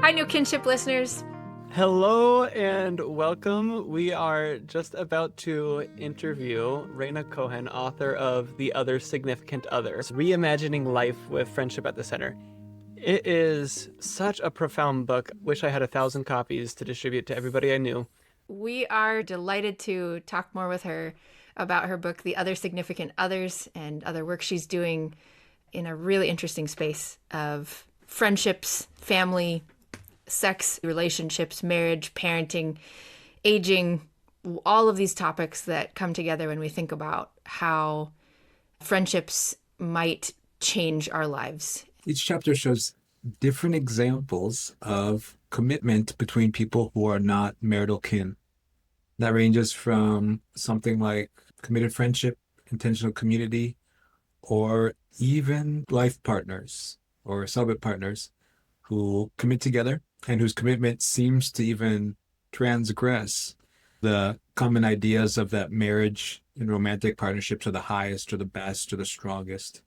Hi, New Kinship listeners. Hello and welcome. We are just about to interview Rhaina Cohen, author of The Other Significant Others, Reimagining Life with Friendship at the Center. It is such a profound book. Wish I had 1,000 copies to distribute to everybody I knew. We are delighted to talk more with her about her book, The Other Significant Others, and other work she's doing in a really interesting space of friendships, family, sex, relationships, marriage, parenting, aging, all of these topics that come together when we think about how friendships might change our lives. Each chapter shows different examples of commitment between people who are not marital kin. That ranges from something like committed friendship, intentional community, or even life partners or celibate partners who commit together and whose commitment seems to even transgress the common ideas of that marriage and romantic partnerships are the highest or the best or the strongest.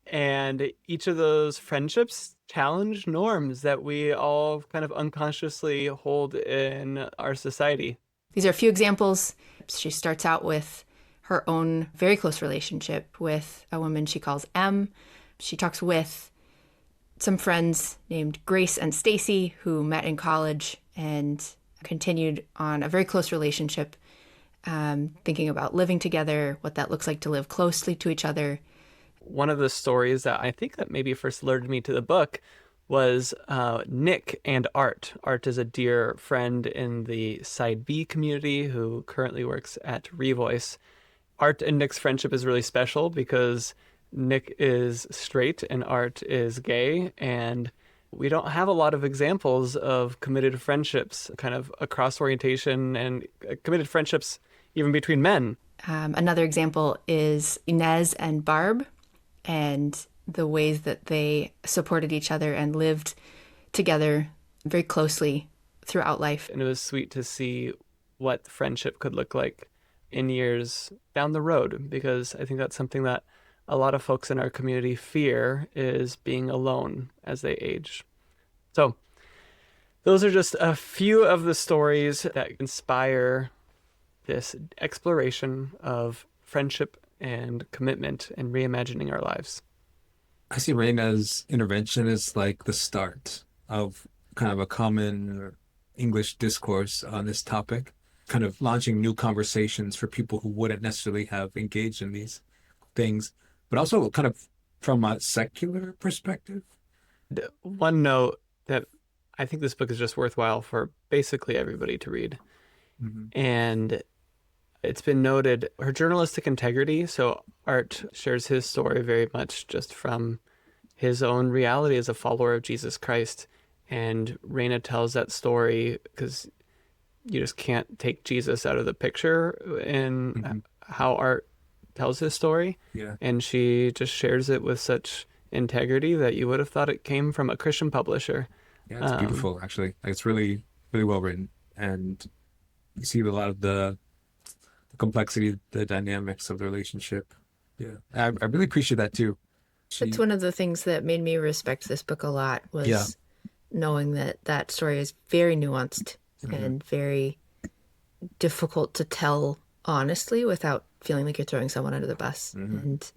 And each of those friendships challenge norms that we all kind of unconsciously hold in our society. These are a few examples. She starts out with her own very close relationship with a woman she calls M. She talks with some friends named Grace and Stacy who met in college and continued on a very close relationship, thinking about living together, what that looks like to live closely to each other. One of the stories that I think that maybe first lured me to the book was Nick and Art. Art is a dear friend in the Side B community who currently works at Revoice. Art and Nick's friendship is really special because Nick is straight and Art is gay, and we don't have a lot of examples of committed friendships kind of across orientation and committed friendships even between men. Another example is Inez and Barb and the ways that they supported each other and lived together very closely throughout life. And it was sweet to see what friendship could look like in years down the road, because I think that's something that a lot of folks in our community fear, is being alone as they age. So those are just a few of the stories that inspire this exploration of friendship and commitment and reimagining our lives. I see Rhaina's intervention as like the start of kind of a common English discourse on this topic, kind of launching new conversations for people who wouldn't necessarily have engaged in these things, but also kind of from a secular perspective. One note that I think this book is just worthwhile for basically everybody to read. Mm-hmm. And it's been noted, her journalistic integrity. So Art shares his story very much just from his own reality as a follower of Jesus Christ. And Rhaina tells that story because you just can't take Jesus out of the picture in how Art tells his story. Yeah. And she just shares it with such integrity that you would have thought it came from a Christian publisher. Yeah, it's beautiful, actually. Like, it's really, really well written. And you see a lot of the complexity, the dynamics of the relationship. Yeah, I really appreciate that too. That's one of the things that made me respect this book a lot, was knowing that that story is very nuanced and very difficult to tell honestly without feeling like you're throwing someone under the bus. And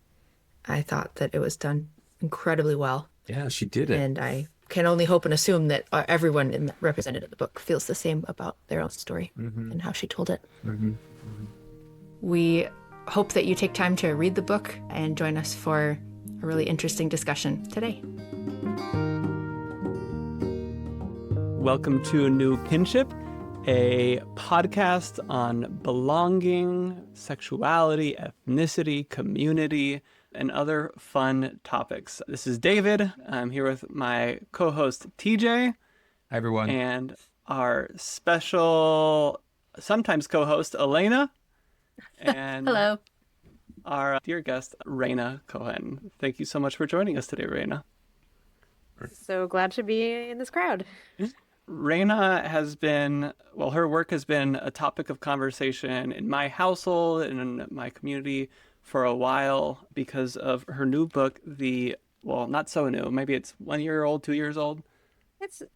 I thought that it was done incredibly well. Yeah, she did it. And I can only hope and assume that everyone represented in the book feels the same about their own story and how she told it. We hope that you take time to read the book and join us for a really interesting discussion today. Welcome to New Kinship, a podcast on belonging, sexuality, ethnicity, community, and other fun topics. This is David. I'm here with my co-host TJ. Hi, everyone. And our special, sometimes co-host, Elena. And Hello. Our dear guest, Rhaina Cohen. Thank you so much for joining us today, Rhaina. So glad to be in this crowd. Rhaina has been, well, her work has been a topic of conversation in my household and in my community for a while because of her new book, well, not so new. Maybe it's 1 year old, 2 years old.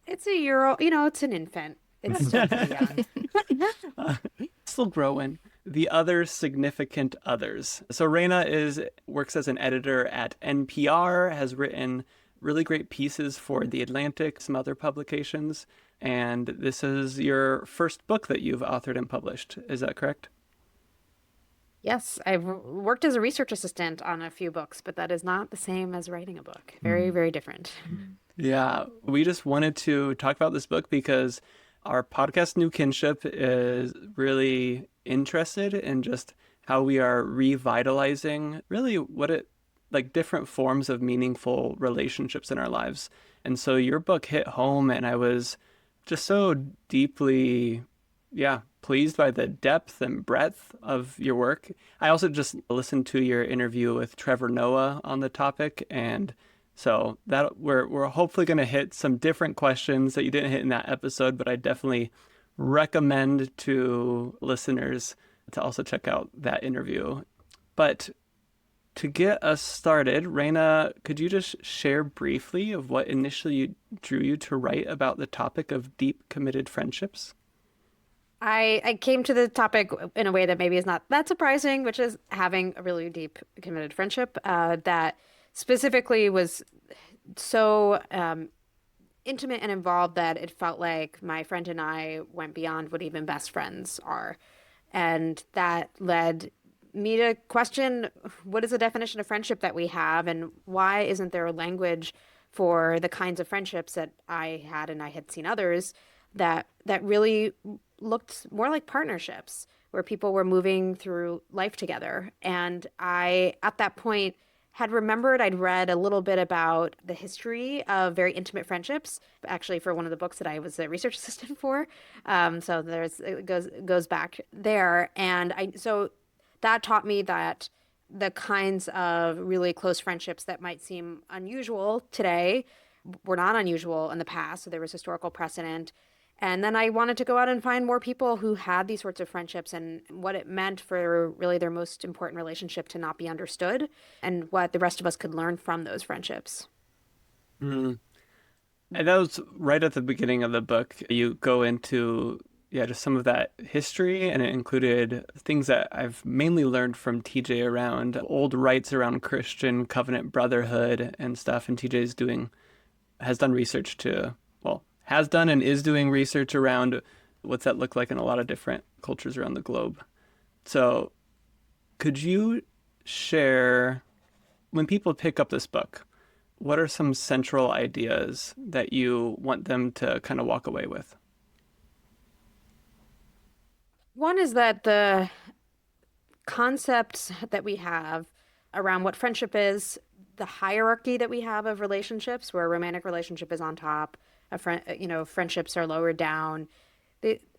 It's a year old, it's an infant. It's still pretty young. Still growing. The other significant others. So Rhaina works as an editor at NPR, has written really great pieces for The Atlantic, some other publications, and this is your first book that you've authored and published. Is that correct? Yes, I've worked as a research assistant on a few books, but that is not the same as writing a book. Very, very different. Yeah, we just wanted to talk about this book because our podcast, New Kinship, is really interested in just how we are revitalizing really like different forms of meaningful relationships in our lives. And so your book hit home, and I was just so deeply, pleased by the depth and breadth of your work. I also just listened to your interview with Trevor Noah on the topic, and so that we're hopefully going to hit some different questions that you didn't hit in that episode, but I definitely recommend to listeners to also check out that interview. But to get us started, Rhaina, could you just share briefly of what initially drew you to write about the topic of deep committed friendships? I came to the topic in a way that maybe is not that surprising, which is having a really deep committed friendship that specifically was so intimate and involved that it felt like my friend and I went beyond what even best friends are. And that led me to question, what is the definition of friendship that we have, and why isn't there a language for the kinds of friendships that I had and I had seen others that really looked more like partnerships where people were moving through life together. And I, at that point, had remembered I'd read a little bit about the history of very intimate friendships, actually for one of the books that I was a research assistant for. So it goes back there. And so that taught me that the kinds of really close friendships that might seem unusual today were not unusual in the past. So there was historical precedent. And then I wanted to go out and find more people who had these sorts of friendships and what it meant for really their most important relationship to not be understood and what the rest of us could learn from those friendships. Mm. And that was right at the beginning of the book. You go into, just some of that history, and it included things that I've mainly learned from TJ around old rites around Christian covenant brotherhood and stuff. And TJ has done research has done and is doing research around what's that look like in a lot of different cultures around the globe. So could you share, when people pick up this book, what are some central ideas that you want them to kind of walk away with? One is that the concepts that we have around what friendship is, the hierarchy that we have of relationships, where a romantic relationship is on top, friendships are lower down,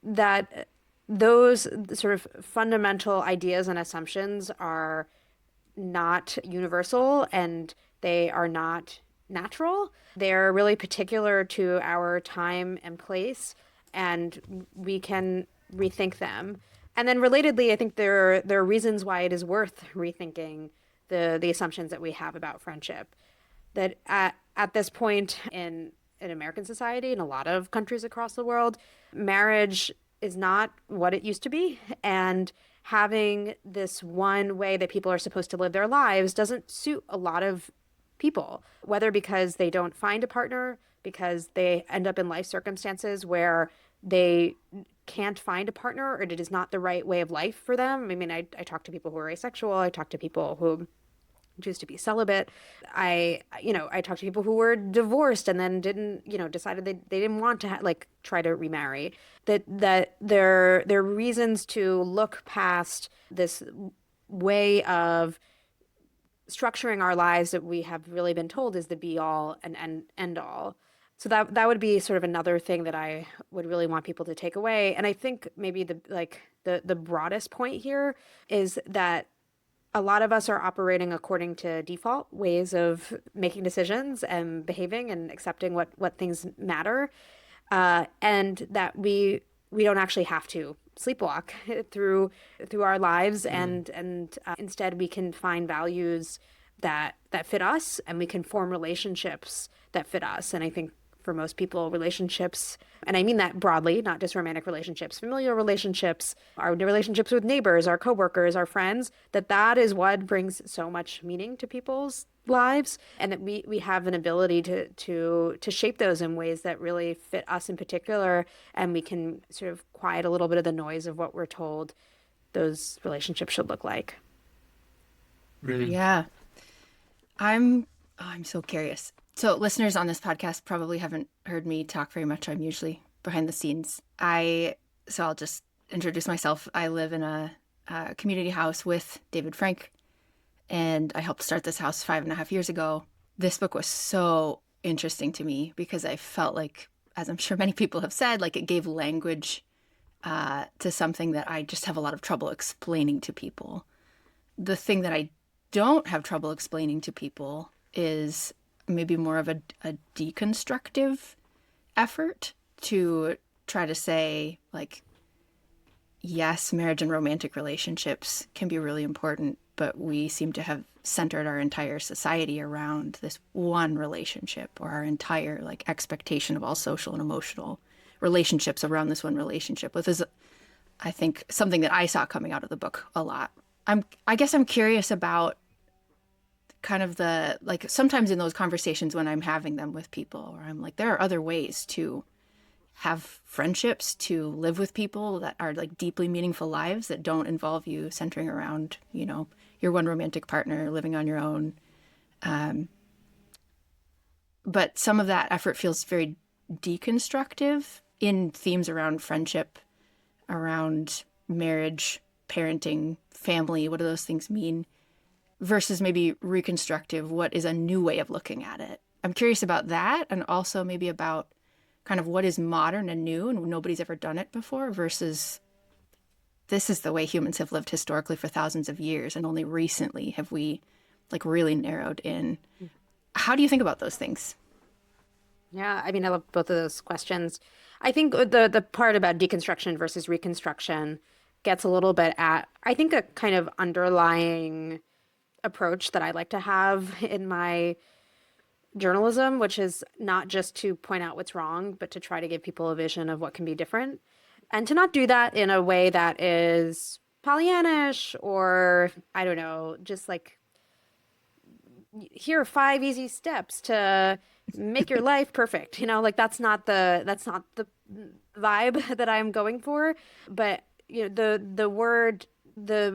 that those sort of fundamental ideas and assumptions are not universal and they are not natural. They're really particular to our time and place, and we can rethink them. And then relatedly, I think there are reasons why it is worth rethinking the assumptions that we have about friendship. That at this point in American society, in a lot of countries across the world, marriage is not what it used to be. And having this one way that people are supposed to live their lives doesn't suit a lot of people, whether because they don't find a partner, because they end up in life circumstances where they can't find a partner, or it is not the right way of life for them. I mean, I talk to people who are asexual. I talk to people who choose to be celibate. I talk to people who were divorced and then decided they didn't want to try to remarry. That there are reasons to look past this way of structuring our lives that we have really been told is the be all and end all. So that would be sort of another thing that I would really want people to take away. And I think maybe the broadest point here is that a lot of us are operating according to default ways of making decisions and behaving and accepting what things matter, and that we don't actually have to sleepwalk through our lives, and instead we can find values that fit us, and we can form relationships that fit us. And I think for most people, relationships, and I mean that broadly, not just romantic relationships, familial relationships, our relationships with neighbors, our coworkers, our friends, that is what brings so much meaning to people's lives, and that we have an ability to shape those in ways that really fit us in particular, and we can sort of quiet a little bit of the noise of what we're told those relationships should look like. Yeah. I'm so curious. So listeners on this podcast probably haven't heard me talk very much. I'm usually behind the scenes. So I'll just introduce myself. I live in a community house with David Frank, and I helped start this house 5.5 years ago. This book was so interesting to me because I felt like, as I'm sure many people have said, like it gave language to something that I just have a lot of trouble explaining to people. The thing that I don't have trouble explaining to people is maybe more of a deconstructive effort to try to say, like, yes, marriage and romantic relationships can be really important, but we seem to have centered our entire society around this one relationship, or our entire like expectation of all social and emotional relationships around this one relationship, which is, I think, something that I saw coming out of the book a lot. I guess I'm curious about kind of the, like, sometimes in those conversations when I'm having them with people, where I'm like, there are other ways to have friendships, to live with people that are like deeply meaningful lives that don't involve you centering around, you know, your one romantic partner, living on your own. But some of that effort feels very deconstructive in themes around friendship, around marriage, parenting, family. What do those things mean? Versus maybe reconstructive, what is a new way of looking at it? I'm curious about that, and also maybe about kind of what is modern and new and nobody's ever done it before, versus this is the way humans have lived historically for thousands of years, and only recently have we like really narrowed in. How do you think about those things? Yeah, I mean, I love both of those questions. I think the part about deconstruction versus reconstruction gets a little bit at, I think, a kind of underlying approach that I like to have in my journalism, which is not just to point out what's wrong, but to try to give people a vision of what can be different. And to not do that in a way that is Pollyannish, or, I don't know, just like, here are 5 easy steps to make your life perfect. You know, like that's not the vibe that I'm going for. But you know,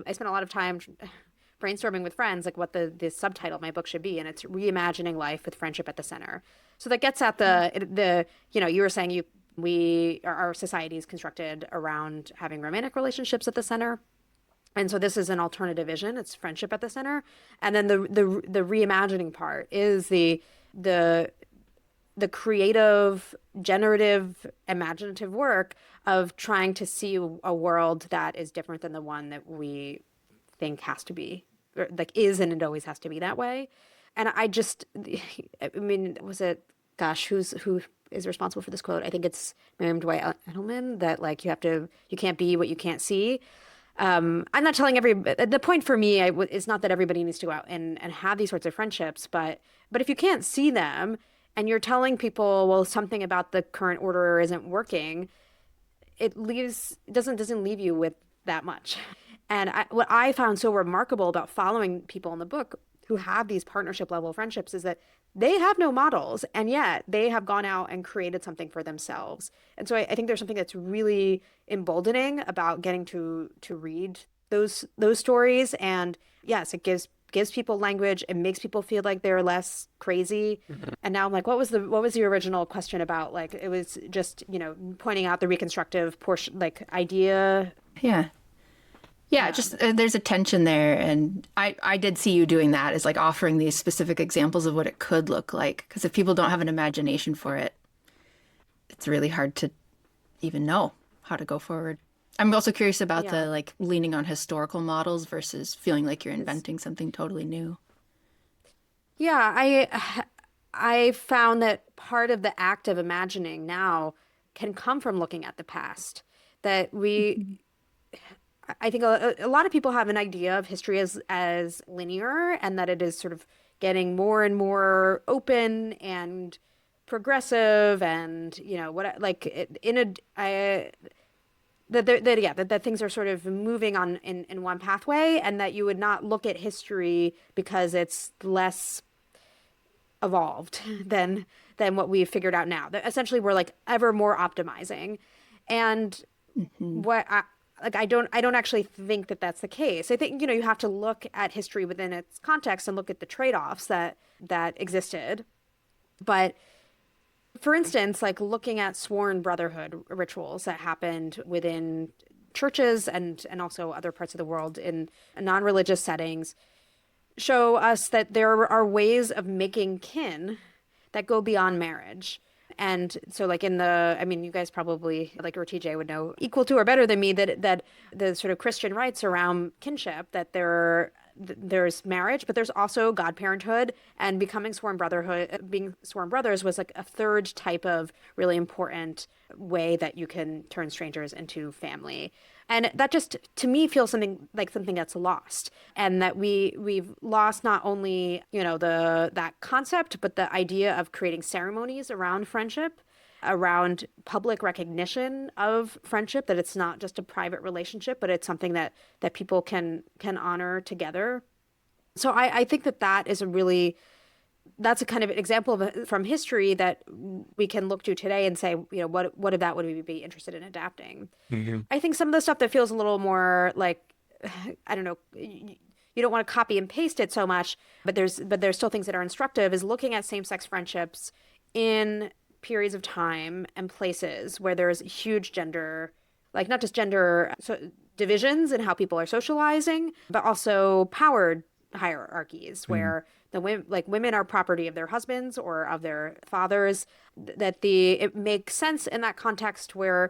I spent a lot of time brainstorming with friends, like what the subtitle of my book should be, and it's Reimagining Life with Friendship at the Center. So that gets at the you know, you were saying our society is constructed around having romantic relationships at the center. And so this is an alternative vision. It's friendship at the center. And then the reimagining part is the creative, generative, imaginative work of trying to see a world that is different than the one that we think has to be, or like is, and it always has to be that way. And I mean, who is responsible for this quote? I think it's Miriam Dwight Edelman, that like you can't be what you can't see. I'm not telling the point for me is not that everybody needs to go out and have these sorts of friendships, but if you can't see them and you're telling people, well, something about the current order isn't working, it doesn't leave you with that much. And what I found so remarkable about following people in the book who have these partnership level friendships is that they have no models, and yet they have gone out and created something for themselves. And so I think there's something that's really emboldening about getting to read those stories. And yes, it gives people language. It makes people feel like they're less crazy. Mm-hmm. And now I'm like, what was the original question about? Like, it was just, you know, pointing out the reconstructive portion, like idea. Yeah, just there's a tension there. And I did see you doing that, is like offering these specific examples of what it could look like. Because if people don't have an imagination for it, it's really hard to even know how to go forward. I'm also curious about the like leaning on historical models versus feeling like you're inventing something totally new. Yeah, I found that part of the act of imagining now can come from looking at the past. That I think a lot of people have an idea of history as linear, and that it is sort of getting more and more open and progressive and, what, like that things are sort of moving on in one pathway, and that you would not look at history because it's less evolved than what we've figured out now. That essentially we're like ever more optimizing. And I don't actually think that that's the case. I think, you have to look at history within its context and look at the trade-offs that existed. But for instance, like looking at sworn brotherhood rituals that happened within churches and also other parts of the world in non-religious settings show us that there are ways of making kin that go beyond marriage. And so like you guys probably, like, or TJ would know equal to or better than me that the sort of Christian rites around kinship, that there's marriage, but there's also godparenthood, and being sworn brothers was like a third type of really important way that you can turn strangers into family. And that just, to me, feels something that's lost, and that we've lost not only, that concept, but the idea of creating ceremonies around friendship, around public recognition of friendship, that it's not just a private relationship, but it's something that people can honor together. So I think that is that's a kind of an example from history that we can look to today and say, what of that would we be interested in adapting? Mm-hmm. I think some of the stuff that feels a little more like, I don't know, you don't want to copy and paste it so much, but there's still things that are instructive, is looking at same-sex friendships in periods of time and places where there's huge gender, like not just gender divisions in how people are socializing, but also powered hierarchies where women are property of their husbands or of their fathers. It makes sense in that context to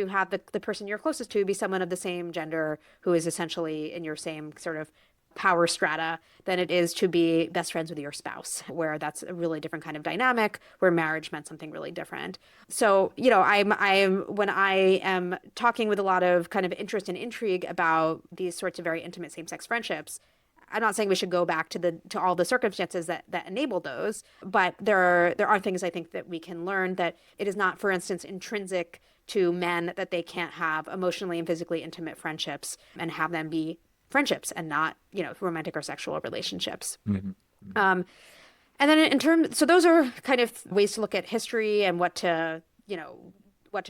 have the person you're closest to be someone of the same gender who is essentially in your same sort of power strata than it is to be best friends with your spouse, where that's a really different kind of dynamic, where marriage meant something really different. So, I'm when I am talking with a lot of kind of interest and intrigue about these sorts of very intimate same-sex friendships, I'm not saying we should go back to all the circumstances that enable those, but there are things I think that we can learn, that it is not, for instance, intrinsic to men that they can't have emotionally and physically intimate friendships and have them be friendships and not, romantic or sexual relationships. Mm-hmm. And then so those are kind of ways to look at history and what to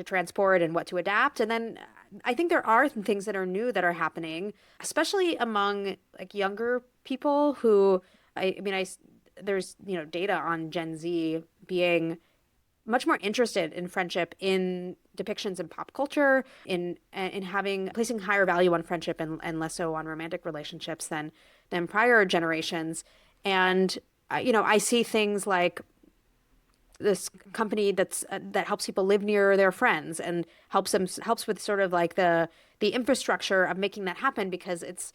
transport and what to adapt. And then I think there are things that are new that are happening, especially among like younger people who, there's, data on Gen Z being much more interested in friendship in depictions in pop culture, in placing higher value on friendship and less so on romantic relationships than prior generations. And I see things like this company that helps people live near their friends and helps with sort of like the infrastructure of making that happen, because it's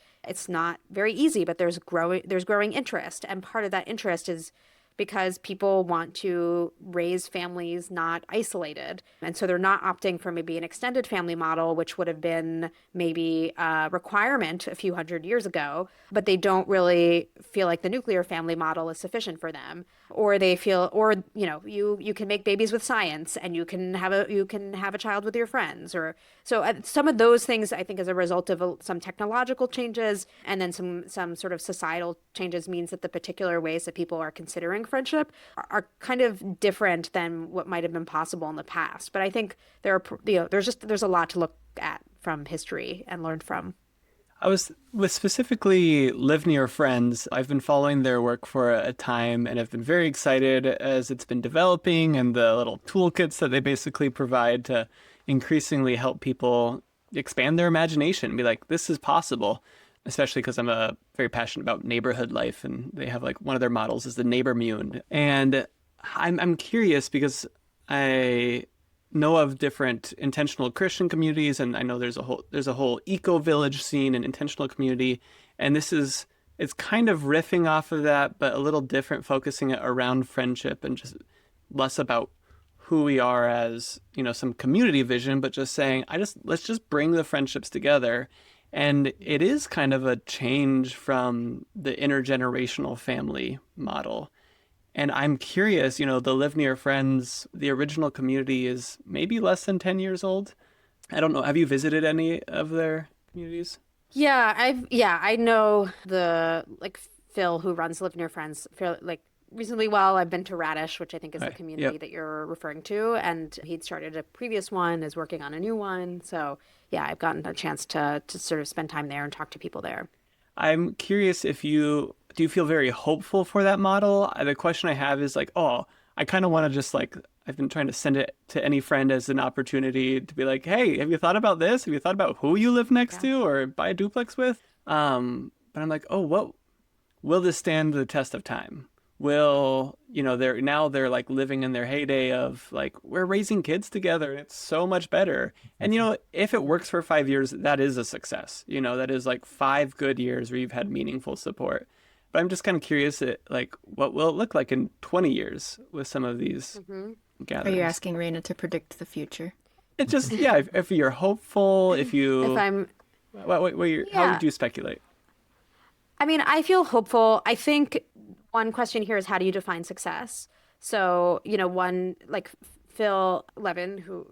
not very easy, but there's growing interest, and part of that interest is because people want to raise families not isolated. And so they're not opting for maybe an extended family model, which would have been maybe a requirement a few hundred years ago, but they don't really feel like the nuclear family model is sufficient for them. Or they feel, you can make babies with science, and you can have a child with your friends. Or so some of those things, I think, as a result of some technological changes and then some sort of societal changes, means that the particular ways that people are considering friendship are kind of different than what might have been possible in the past. But I think there's a lot to look at from history and learn from. I was with specifically Live Near Friends. I've been following their work for a time and have been very excited as it's been developing, and the little toolkits that they basically provide to increasingly help people expand their imagination, be like, this is possible. Especially because I'm very passionate about neighborhood life, and they have like one of their models is the neighbormune. And I'm curious because I know of different intentional Christian communities, and I know there's a whole eco-village scene and intentional community, and it's kind of riffing off of that, but a little different, focusing it around friendship and just less about who we are as, some community vision, but just saying, let's just bring the friendships together. And it is kind of a change from the intergenerational family model. And I'm curious, the Live Near Friends, the original community is maybe less than 10 years old. I don't know. Have you visited any of their communities? I know the like Phil who runs Live Near Friends like reasonably well. I've been to Radish, which I think is the Right. community Yep. that you're referring to, and he'd started a previous one, is working on a new one. So yeah, I've gotten a chance to sort of spend time there and talk to people there. I'm curious if do you feel very hopeful for that model? The question I have is like, oh, I kind of want to just like, I've been trying to send it to any friend as an opportunity to be like, hey, have you thought about this? Have you thought about who you live next Yeah. to or buy a duplex with? But I'm like, oh, what will this stand the test of time? Will, they're like living in their heyday of like, we're raising kids together and it's so much better. And, if it works for 5 years, that is a success. That is like 5 good years where you've had meaningful support. But I'm just kind of curious, like, what will it look like in 20 years with some of these Hmm. Are you gatherings? asking Raina to predict the future? It just, yeah, if you're hopeful, If I'm, how yeah, would you speculate? I mean, I feel hopeful. I think one question here is how do you define success? So, one like Phil Levin, who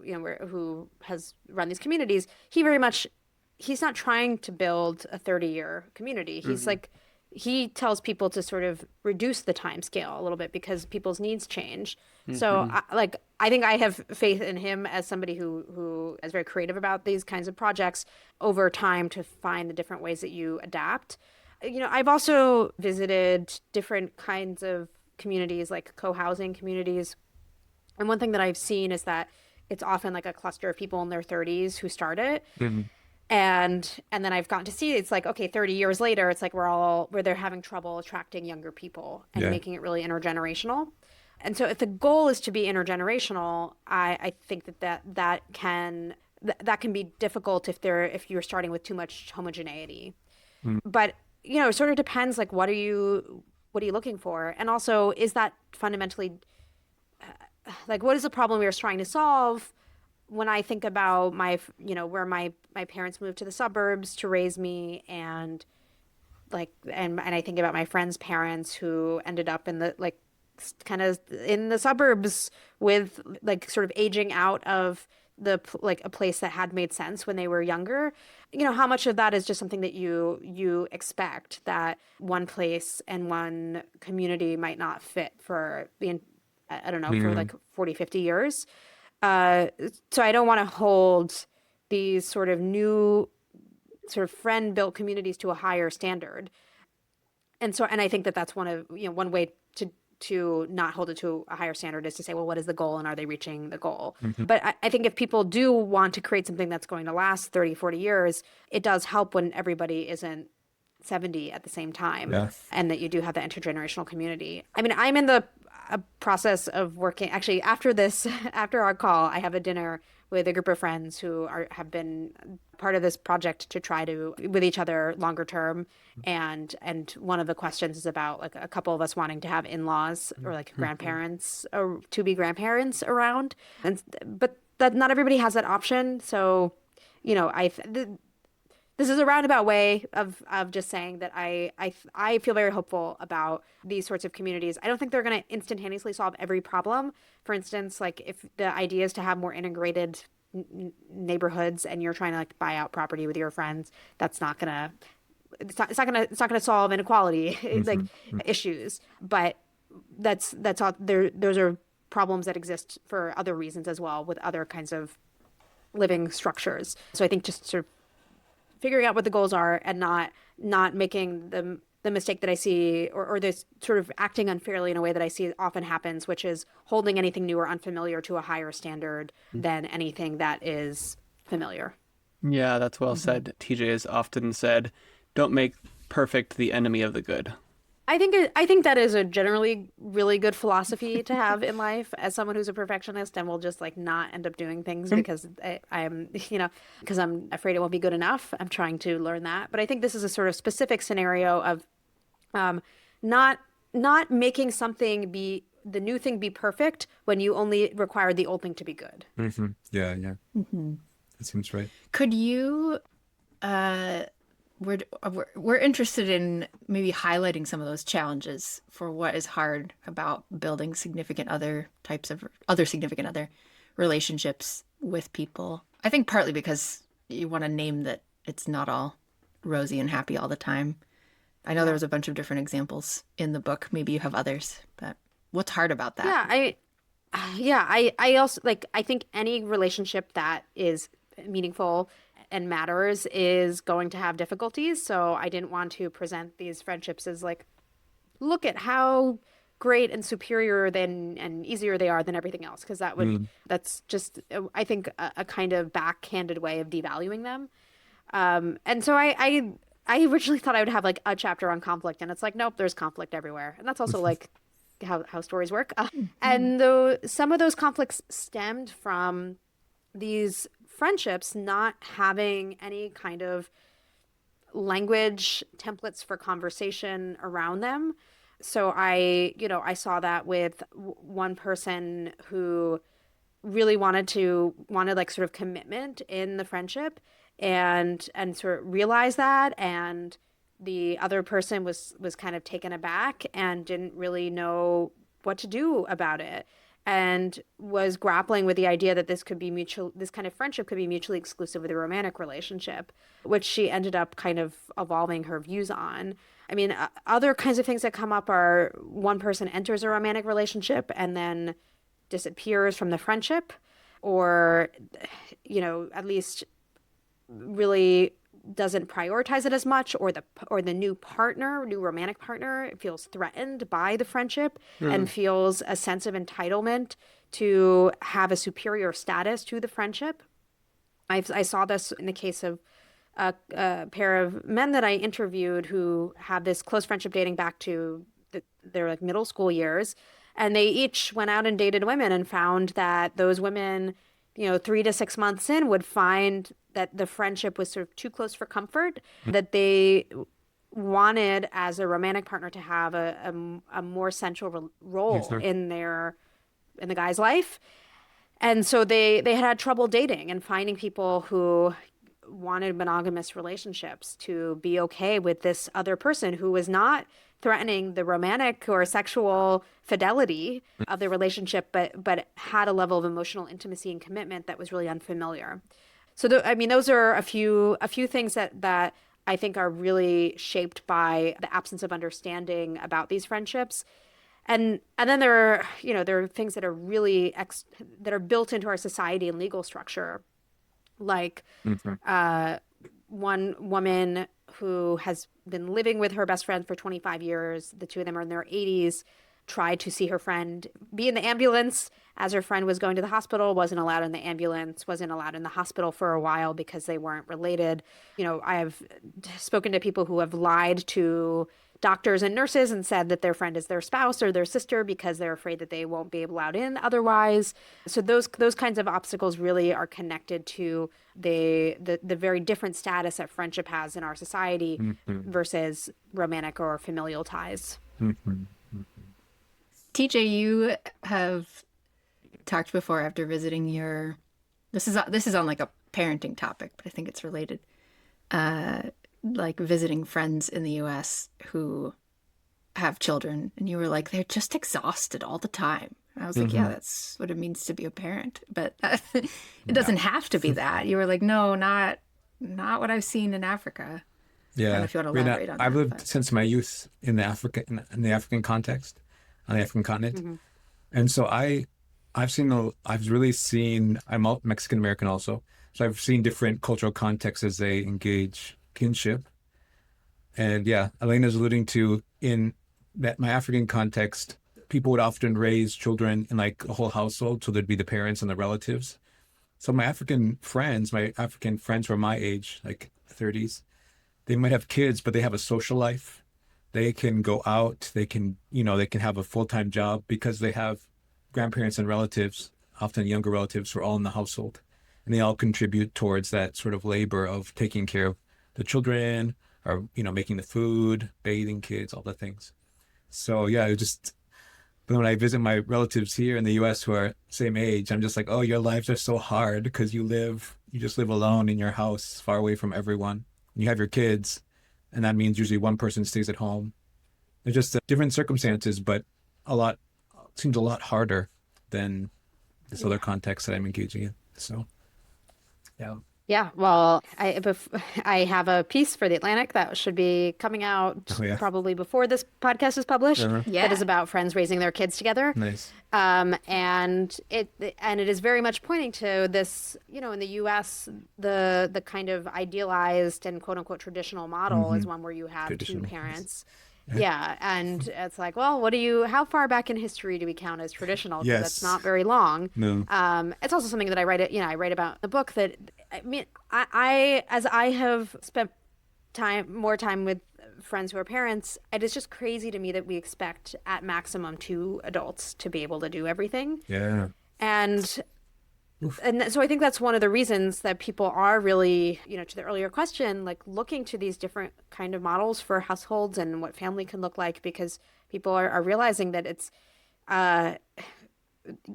who has run these communities, he's not trying to build a 30-year community. He's Hmm. like he tells people to sort of reduce the time scale a little bit because people's needs change. So, Hmm. I think I have faith in him as somebody who is very creative about these kinds of projects over time to find the different ways that you adapt. I've also visited different kinds of communities, like co-housing communities. And one thing that I've seen is that it's often like a cluster of people in their 30s who start it. Hmm. And then I've gotten to see it's like, okay, 30 years later, it's like where they're having trouble attracting younger people and Yeah. making it really intergenerational. And so if the goal is to be intergenerational, I think that can be difficult if you're starting with too much homogeneity. Mm. But it sort of depends, like what are you looking for? And also, is that fundamentally like what is the problem we are trying to solve? When I think about where my parents moved to the suburbs to raise me, and I think about my friends' parents who ended up in the like kind of in the suburbs with like sort of aging out of like a place that had made sense when they were younger. How much of that is just something that you expect that one place and one community might not fit for I don't know, for Mm. like 40, 50 years. Uh, so I don't want to hold these sort of new sort of friend built communities to a higher standard. And I think that that's one way to not hold it to a higher standard is to say, well, what is the goal and are they reaching the goal? Mhm. But I think if people do want to create something that's going to last 30, 40 years, it does help when everybody isn't 70 at the same time Yeah. and that you do have the intergenerational community. I mean, I'm in the process of working actually after this after our call. I have a dinner with a group of friends who have been part of this project to try to with each other longer term, and one of the questions is about like a couple of us wanting to have in-laws or like grandparents or to be grandparents around, and but that not everybody has that option. So this is a roundabout way of just saying that I feel very hopeful about these sorts of communities. I don't think they're going to instantaneously solve every problem. For instance, like if the idea is to have more integrated neighborhoods and you're trying to like buy out property with your friends, that's not going to it's not going to solve inequality like Mhm. issues. But that's all there. Those are problems that exist for other reasons as well with other kinds of living structures. So I think just sort of figuring out what the goals are and not making the mistake that I see or this sort of acting unfairly in a way that I see often happens, which is holding anything new or unfamiliar to a higher standard than anything that is familiar. Yeah, that's well said. TJ has often said, don't make perfect the enemy of the good. I think that is a generally really good philosophy to have in life as someone who's a perfectionist and will just like not end up doing things because I'm because I'm afraid it won't be good enough. I'm trying to learn that, but I think this is a sort of specific scenario of um, not not making something be the new thing be perfect when you only require the old thing to be good. Mhm. Yeah, yeah. Hmm. That seems right. Could you uh, we're interested in maybe highlighting some of those challenges for what is hard about building significant other types of other significant other relationships with people. I think partly because you want to name that it's not all rosy and happy all the time. I know there was a bunch of different examples in the book. Maybe you have others, but what's hard about that? I also like, I think any relationship that is meaningful and matters is going to have difficulties. So I didn't want to present these friendships as like, look at how great and superior than and easier they are than everything else, because that's just, I think, a kind of backhanded way of devaluing them. And so I originally thought I would have like a chapter on conflict, and it's like, nope, there's conflict everywhere. And that's also like how stories work. And though some of those conflicts stemmed from these friendships not having any kind of language templates for conversation around them. So I saw that with one person who really wanted like sort of commitment in the friendship, and sort of realized that, and the other person was kind of taken aback and didn't really know what to do about it, and was grappling with the idea that this kind of friendship could be mutually exclusive with a romantic relationship, which she ended up kind of evolving her views on. I mean, other kinds of things that come up are one person enters a romantic relationship and then disappears from the friendship, or, at least really doesn't prioritize it as much, or the new romantic partner feels threatened by the friendship and feels a sense of entitlement to have a superior status to the friendship. I saw this in the case of a pair of men that I interviewed who have this close friendship dating back to their like middle school years, and they each went out and dated women and found that those women, 3 to 6 months in, would find that the friendship was sort of too close for comfort, that they wanted as a romantic partner to have a more central role in the guy's life. And so they had trouble dating and finding people who wanted monogamous relationships, to be okay with this other person who was not threatening the romantic or sexual fidelity of the relationship, but had a level of emotional intimacy and commitment that was really unfamiliar. So those are a few things that I think are really shaped by the absence of understanding about these friendships. And then there are things that are really that are built into our society and legal structure, like one woman who has been living with her best friend for 25 years. The two of them are in their 80s. Tried to see her friend, be in the ambulance as her friend was going to the hospital, wasn't allowed in the ambulance, wasn't allowed in the hospital for a while because they weren't related. I have spoken to people who have lied to doctors and nurses and said that their friend is their spouse or their sister because they're afraid that they won't be allowed in otherwise. So those kinds of obstacles really are connected to the very different status that friendship has in our society versus romantic or familial ties. TJ, you have talked before after visiting this is on like a parenting topic, but I think it's related. Like visiting friends in the US who have children, and you were like, they're just exhausted all the time. And I was like, yeah, that's what it means to be a parent, but it doesn't have to be that. You were like, no, not what I've seen in Africa. Yeah, I don't know if you want to elaborate on that. I've lived since my youth in the African context, on the African continent, and so I've really seen. I'm Mexican American also, so I've seen different cultural contexts as they engage kinship. And yeah, Elena's alluding to, in that my African context, people would often raise children in like a whole household, so there'd be the parents and the relatives. So my African friends who are my age, like 30s, they might have kids, but they have a social life. They can go out, they can have a full-time job because they have grandparents and relatives, often younger relatives, who are all in the household. And they all contribute towards that sort of labor of taking care of the children, or, making the food, bathing kids, all the things. So yeah, but when I visit my relatives here in the US who are same age, I'm just like, oh, your lives are so hard because you just live alone in your house, far away from everyone. You have your kids, and that means usually one person stays at home. They're just different circumstances, but seems a lot harder than this other context that I'm engaging in. So, yeah. Yeah, well, I have a piece for The Atlantic that should be coming out Oh, yeah. probably before this podcast is published. Uh-huh. That is Yeah. about friends raising their kids together. Nice. And it is very much pointing to this, in the U.S., the kind of idealized and quote unquote traditional model is one where you have two Traditional, yes. parents. Yeah, and it's like, well, how far back in history do we count as traditional? 'Cause that's Yes. not very long. No. It's also something that I write about in the book that, I mean, as I have spent more time with friends who are parents, it is just crazy to me that we expect at maximum 2 adults to be able to do everything. Yeah. And so I think that's one of the reasons that people are really, to the earlier question, like looking to these different kind of models for households and what family can look like, because people are realizing that it's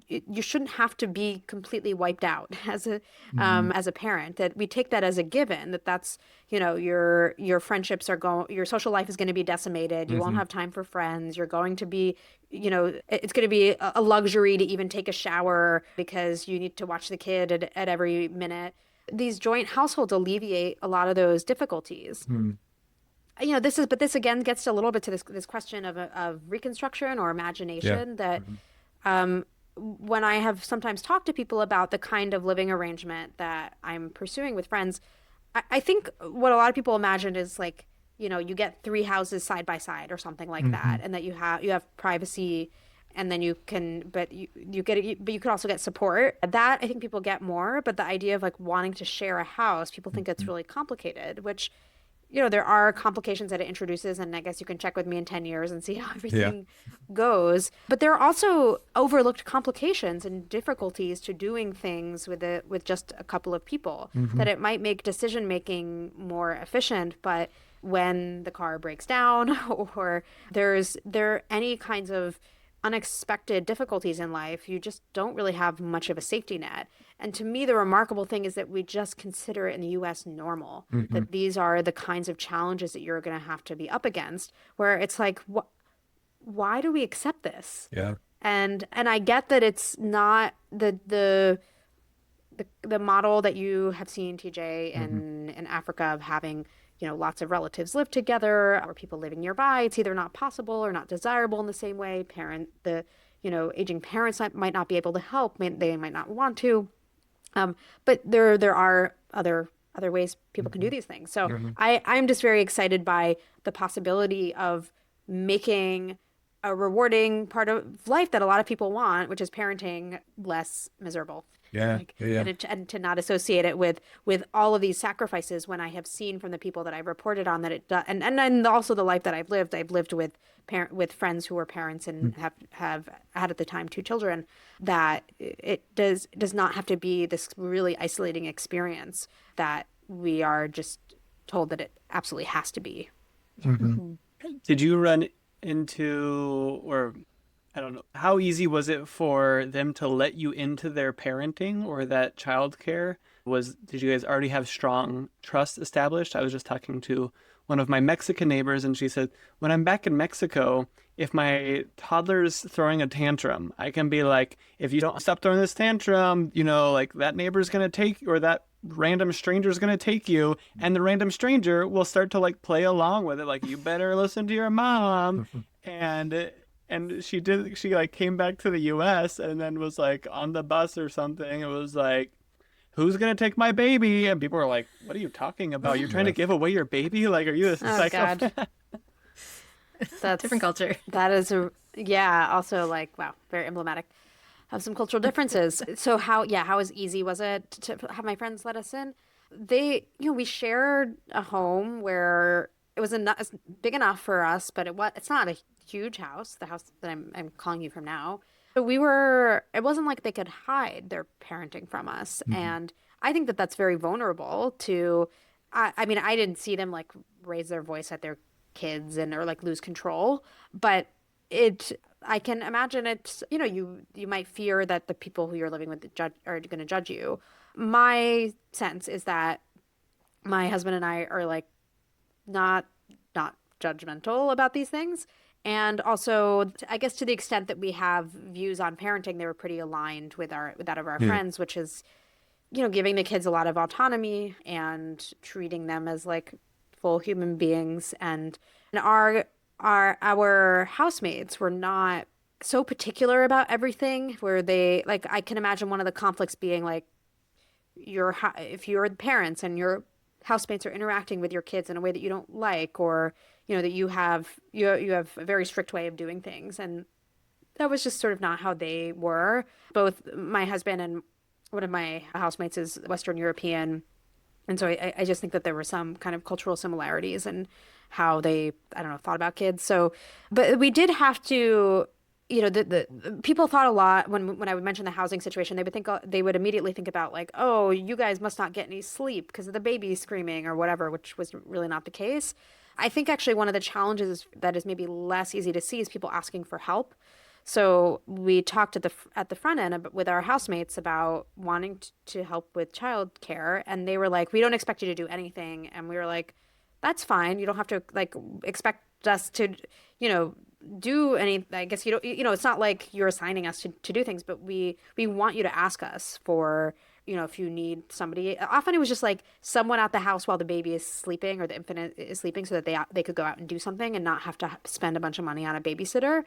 you shouldn't have to be completely wiped out as a parent. That we take that as a given. That's your friendships your social life is going to be decimated. You won't have time for friends. You're going to be it's going to be a luxury to even take a shower because you need to watch the kid at every minute. These joint households alleviate a lot of those difficulties. This again gets a little bit to this question of reconstruction or imagination that. When I have sometimes talked to people about the kind of living arrangement that I'm pursuing with friends, I think what a lot of people imagine is like, you get 3 houses side by side or something like that, and that you have privacy, and then you can, but you could also get support. That I think people get more, but the idea of like wanting to share a house, people think it's really complicated, which there are complications that it introduces, and I guess you can check with me in 10 years and see how everything goes. But there are also overlooked complications and difficulties to doing things with just a couple of people, that it might make decision making more efficient, but when the car breaks down or there are any kinds of unexpected difficulties in life, you just don't really have much of a safety net. And to me, the remarkable thing is that we just consider it in the U.S. normal, that these are the kinds of challenges that you're going to have to be up against, where it's like, why do we accept this? Yeah. And I get that it's not the model that you have seen, TJ, in Africa of having lots of relatives live together or people living nearby. It's either not possible or not desirable in the same way. Aging parents might not be able to help. They might not want to. But there are other ways people can do these things. So I'm just very excited by the possibility of making a rewarding part of life that a lot of people want, which is parenting, less miserable. Yeah. And to not associate it with all of these sacrifices, when I have seen from the people that I've reported on that it does, and also the life that I've lived with friends who were parents and have had at the time 2 children, that it does not have to be this really isolating experience that we are just told that it absolutely has to be. Did you run into, or I don't know, how easy was it for them to let you into their parenting or that childcare? Did you guys already have strong trust established? I was just talking to one of my Mexican neighbors, and she said, when I'm back in Mexico, if my toddler's throwing a tantrum, I can be like, if you don't stop throwing this tantrum, like that neighbor's going to take, or that random stranger's going to take you, and the random stranger will start to like play along with it. Like, you better listen to your mom. And she like came back to the US and then was like on the bus or something. It was like, who's going to take my baby? And people were like, what are you talking about? You're trying to give away your baby? Like, are you a psychopath? God. That's Different culture. That is also like, wow, very emblematic of some cultural differences. So how easy was it to have my friends let us in? We shared a home where it was big enough for us, but it's not a huge house, the house that I'm calling you from now. So it wasn't like they could hide their parenting from us. And I think that that's very vulnerable to, I mean, I didn't see them like raise their voice at their kids or like lose control, but I can imagine it's, you might fear that the people who you're living with are going to judge you. My sense is that my husband and I are like not judgmental about these things. And also, I guess to the extent that we have views on parenting, they were pretty aligned with that of our friends, which is, giving the kids a lot of autonomy and treating them as like full human beings. And our housemates were not so particular about everything, where they, like, I can imagine one of the conflicts being like, if you're the parents and your housemates are interacting with your kids in a way that you don't like, or that you have a very strict way of doing things, and that was just sort of not how they were. Both my husband and one of my housemates is Western European, and so I just think that there were some kind of cultural similarities in how they, I don't know, thought about kids. So, but we did have to, the people thought a lot when I would mention the housing situation. They would immediately think about like, oh, you guys must not get any sleep because of the baby screaming or whatever, which was really not the case. I think actually one of the challenges that is maybe less easy to see is people asking for help. So we talked at the front end with our housemates about wanting to help with childcare, and they were like, "We don't expect you to do anything," and we were like, "That's fine. You don't have to like expect us to, do any. I guess you don't. It's not like you're assigning us to do things, but we want you to ask us for." If you need somebody. Often it was just like someone at the house while the baby is sleeping or the infant is sleeping, so that they could go out and do something and not have to spend a bunch of money on a babysitter.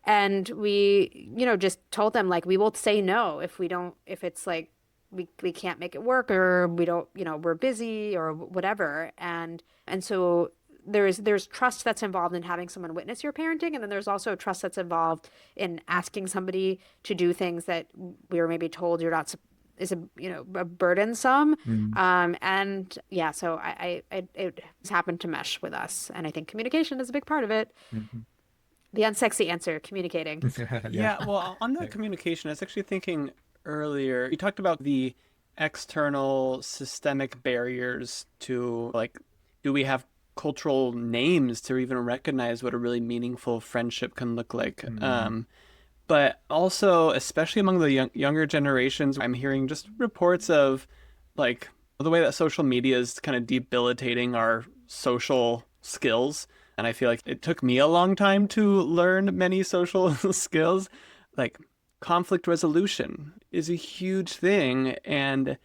And we, just told them like, we will say no if it's like we can't make it work, or we don't, we're busy or whatever. And so there's trust that's involved in having someone witness your parenting, and then there's also trust that's involved in asking somebody to do things that we were maybe told you're not is a burdensome. And yeah, so it's happened to mesh with us, and I think communication is a big part of it. The unsexy answer, communicating. Yeah, well, on that communication, I was actually thinking earlier, you talked about the external systemic barriers to, like, do we have cultural names to even recognize what a really meaningful friendship can look like? But also, especially among the younger generations, I'm hearing just reports of, like, the way that social media is kind of debilitating our social skills. And I feel like it took me a long time to learn many social skills. Like, conflict resolution is a huge thing. And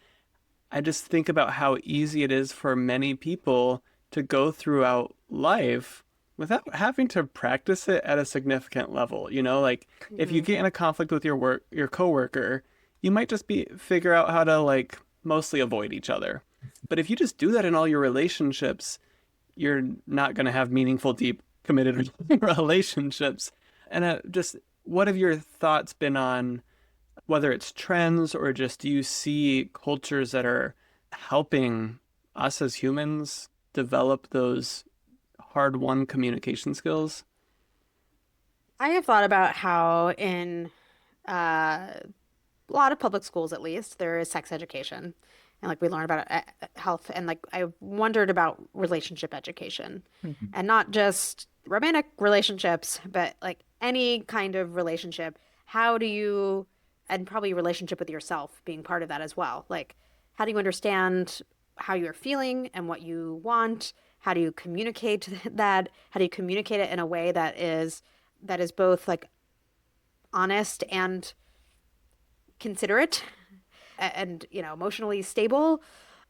I just think about how easy it is for many people to go throughout life without having to practice it at a significant level. Like, if you get in a conflict with your coworker, you might just figure out how to, like, mostly avoid each other. But if you just do that in all your relationships, you're not going to have meaningful, deep, committed relationships. And just what have your thoughts been on whether it's trends or just do you see cultures that are helping us as humans develop those hard-won communication skills? I have thought about how in a lot of public schools, at least, there is sex education. And like we learn about health, and like I wondered about relationship education, and not just romantic relationships, but like any kind of relationship. How do you, and probably relationship with yourself being part of that as well. Like, how do you understand how you're feeling and what you want? How do you communicate that? How do you communicate it in a way that is both like honest and considerate and emotionally stable?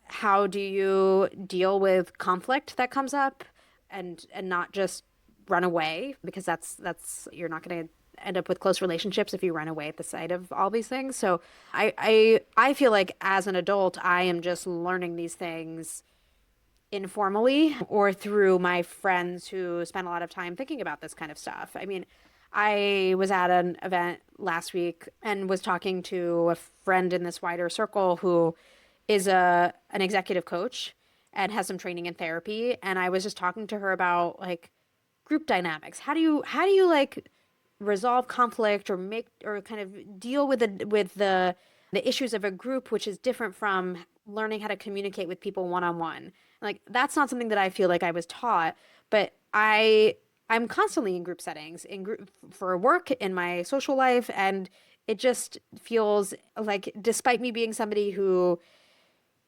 How do you deal with conflict that comes up and not just run away, because that's you're not going to end up with close relationships if you run away at the sight of all these things. So I feel like as an adult I am just learning these things informally or through my friends who spend a lot of time thinking about this kind of stuff. I mean, I was at an event last week and was talking to a friend in this wider circle who is an executive coach and has some training in therapy. And I was just talking to her about like group dynamics. How do you like resolve conflict or kind of deal with the issues of a group, which is different from learning how to communicate with people one-on-one. Like, that's not something that I feel like I was taught, but I'm constantly in group settings, for work, in my social life, and it just feels like, despite me being somebody who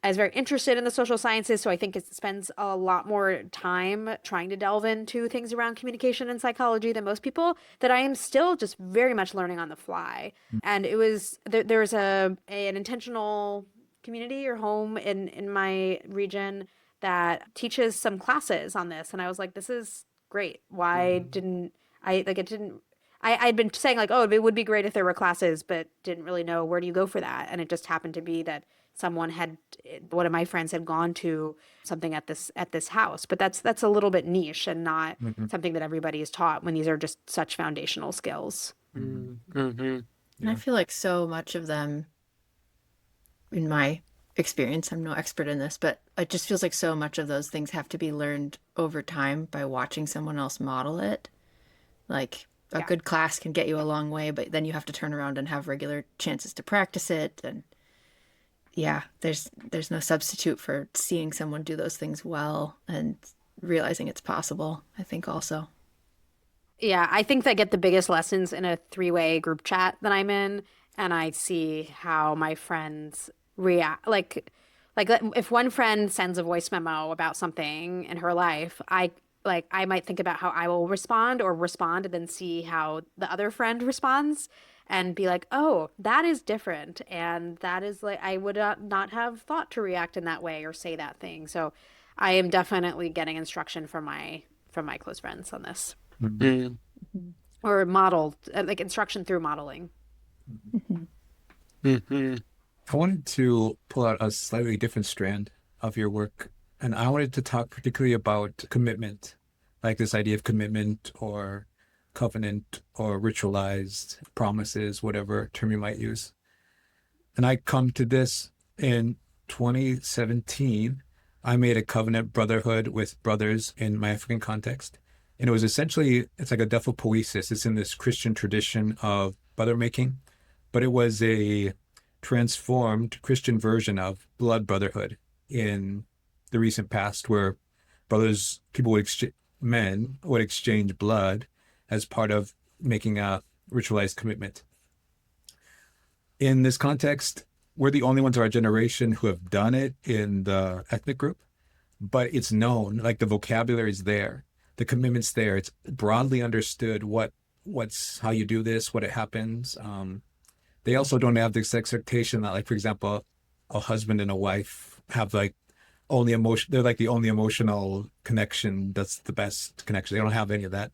I was very interested in the social sciences, so I think it spends a lot more time trying to delve into things around communication and psychology than most people, that I am still just very much learning on the fly. And it was there's an intentional community or home in my region that teaches some classes on this, and I was like, this is great. Why didn't I like it didn't I'd been saying like, oh, it would be great if there were classes, but didn't really know where do you go for that. And it just happened to be that one of my friends had gone to something at this house. But that's a little bit niche and not something that everybody is taught when these are just such foundational skills. And I feel like so much of them, in my experience, I'm no expert in this, but it just feels like so much of those things have to be learned over time by watching someone else model it. Like a good class can get you a long way, but then you have to turn around and have regular chances to practice it. And yeah, there's no substitute for seeing someone do those things well and realizing it's possible, I think also. Yeah, I think that I get the biggest lessons in a three-way group chat that I'm in, and I see how my friends react. Like if one friend sends a voice memo about something in her life, I might think about how I will respond and then see how the other friend responds and be like, oh, that is different. And that is like, I would not have thought to react in that way or say that thing. So I am definitely getting instruction from my close friends on this. Or modeled, like instruction through modeling. I wanted to pull out a slightly different strand of your work, and I wanted to talk particularly about commitment, like this idea of commitment or covenant or ritualized promises, whatever term you might use. And I come to this in 2017. I made a covenant brotherhood with brothers in my African context. And it was essentially, it's like a poesis. It's in this Christian tradition of brother making, but it was a transformed Christian version of blood brotherhood in the recent past, where men would exchange blood as part of making a ritualized commitment. In this context, we're the only ones of our generation who have done it in the ethnic group, but it's known, like the vocabulary is there, the commitment's there. It's broadly understood what's how you do this, what it happens. They also don't have this expectation that, like, for example, a husband and a wife have like only emotion. They're like the only emotional connection. That's the best connection. They don't have any of that.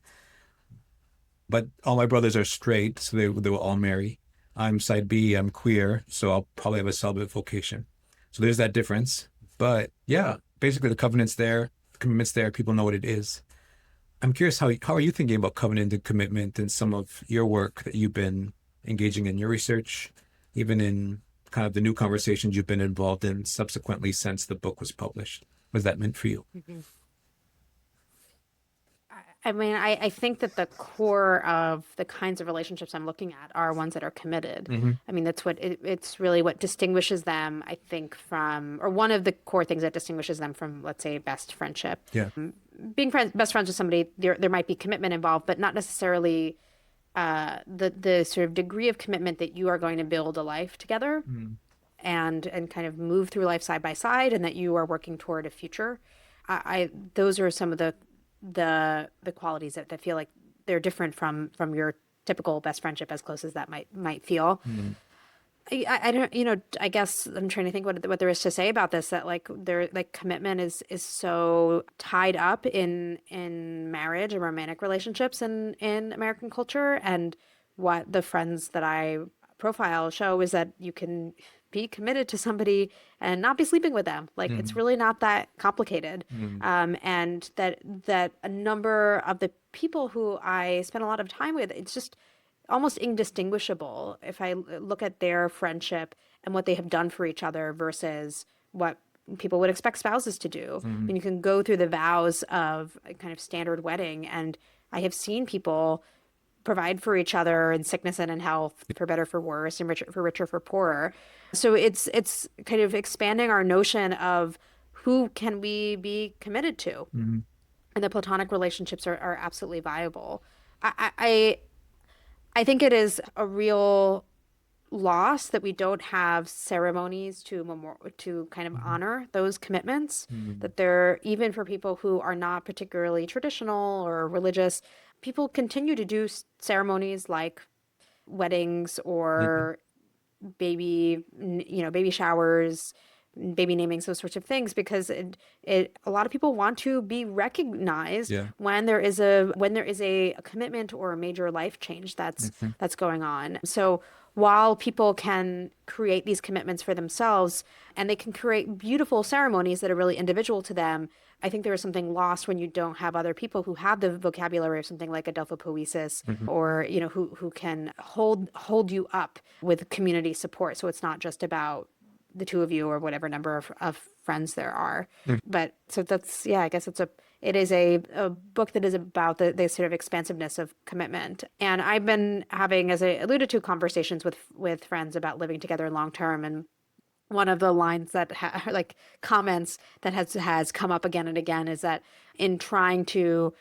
But all my brothers are straight, so they will all marry. I'm side B, I'm queer, so I'll probably have a celibate vocation. So there's that difference. But yeah, basically the covenant's there, the commitment's there, people know what it is. I'm curious, how are you thinking about covenant and commitment in some of your work that you've been engaging in your research, even in kind of the new conversations you've been involved in subsequently since the book was published? What has that meant for you? I mean, I think that the core of the kinds of relationships I'm looking at are ones that are committed. I mean, that's it's really what distinguishes them, I think, from, or one of the core things that distinguishes them from, let's say, best friendship. Yeah. Being best friends with somebody, there might be commitment involved, but not necessarily the sort of degree of commitment that you are going to build a life together and kind of move through life side by side, and that you are working toward a future. Those are some of the qualities that feel like they're different from your typical best friendship, as close as that might feel. I don't, I guess I'm trying to think what there is to say about this, that like commitment is so tied up in marriage and romantic relationships in American culture. And what the friends that I profile show is that you can be committed to somebody and not be sleeping with them. Like it's really not that complicated. And that a number of the people who I spend a lot of time with, it's just almost indistinguishable if I look at their friendship and what they have done for each other versus what people would expect spouses to do. I mean, you can go through the vows of a kind of standard wedding, and I have seen people provide for each other in sickness and in health, for better, for worse, and richer, for poorer. So it's kind of expanding our notion of who can we be committed to. And the platonic relationships are absolutely viable. I think it is a real lost that we don't have ceremonies to kind of honor those commitments, that they're, even for people who are not particularly traditional or religious, people continue to do ceremonies like weddings or baby showers, baby namings, those sorts of things, because a lot of people want to be recognized Yeah. when there is a commitment or a major life change that's going on. So while people can create these commitments for themselves and they can create beautiful ceremonies that are really individual to them, I think there is something lost when you don't have other people who have the vocabulary of something like Adelphopoiesis, or who can hold you up with community support. So it's not just about the two of you or whatever number of friends there are. But so that's, I guess it is a book that is about the sort of expansiveness of commitment. And I've been having, as I alluded to, conversations with friends about living together long term. And one of the lines that like comments that has come up again and again is that in trying to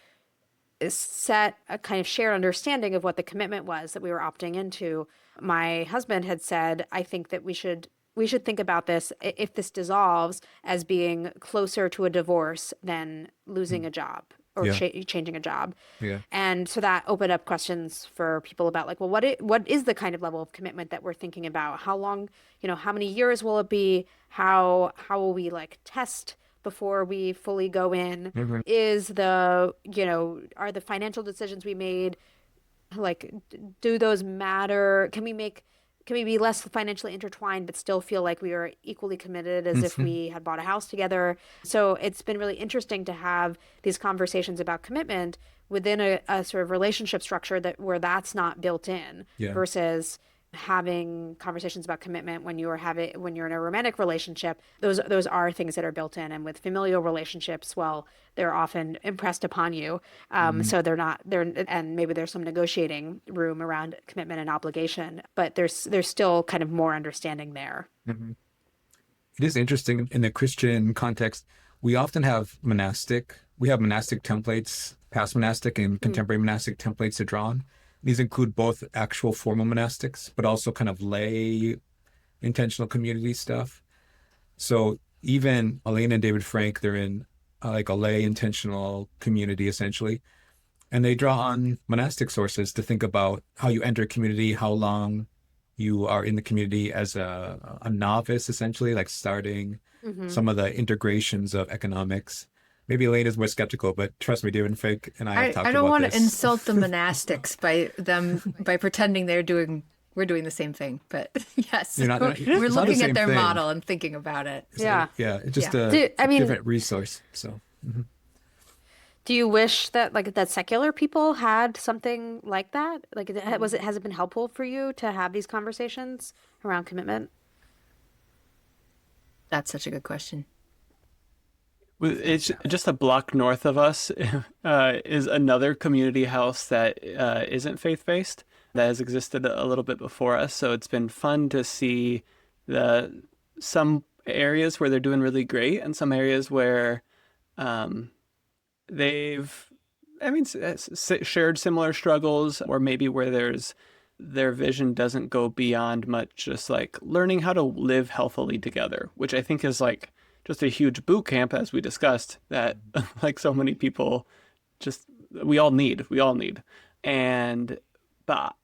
set a kind of shared understanding of what the commitment was that we were opting into, my husband had said, I think that we should think about this, if this dissolves, as being closer to a divorce than losing a job or changing a job. Yeah. And so that opened up questions for people about like, well, what is the kind of level of commitment that we're thinking about? How long, how many years will it be? How will we like test before we fully go in? Is are the financial decisions we made, like, do those matter? Can we be less financially intertwined but still feel like we are equally committed as if we had bought a house together? So it's been really interesting to have these conversations about commitment within a sort of relationship structure where that's not built in, versus having conversations about commitment when you're in a romantic relationship. Those are things that are built in, and with familial relationships, well, they're often impressed upon you. So they're not there, and maybe there's some negotiating room around commitment and obligation, but there's still kind of more understanding there. It is interesting in the Christian context. We often have monastic templates, past monastic and contemporary monastic templates to draw on. These include both actual formal monastics, but also kind of lay intentional community stuff. So even Elena and David Frank, they're in like a lay intentional community essentially. And they draw on monastic sources to think about how you enter a community, how long you are in the community as a novice, essentially, like starting some of the integrations of economics. Maybe Elena's more skeptical, but trust me, David and Frank and I have talked about this. I don't want to insult the monastics by pretending we're doing the same thing. But yes, we're looking at their model and thinking about it. So, it's just a different resource. So, do you wish that that secular people had something like that? Like, has it been helpful for you to have these conversations around commitment? That's such a good question. It's just a block north of us is another community house that isn't faith-based, that has existed a little bit before us. So it's been fun to see some areas where they're doing really great and some areas where they've shared similar struggles, or maybe where their vision doesn't go beyond much just like learning how to live healthily together, which I think is like just a huge boot camp, as we discussed, that like so many people we all need. But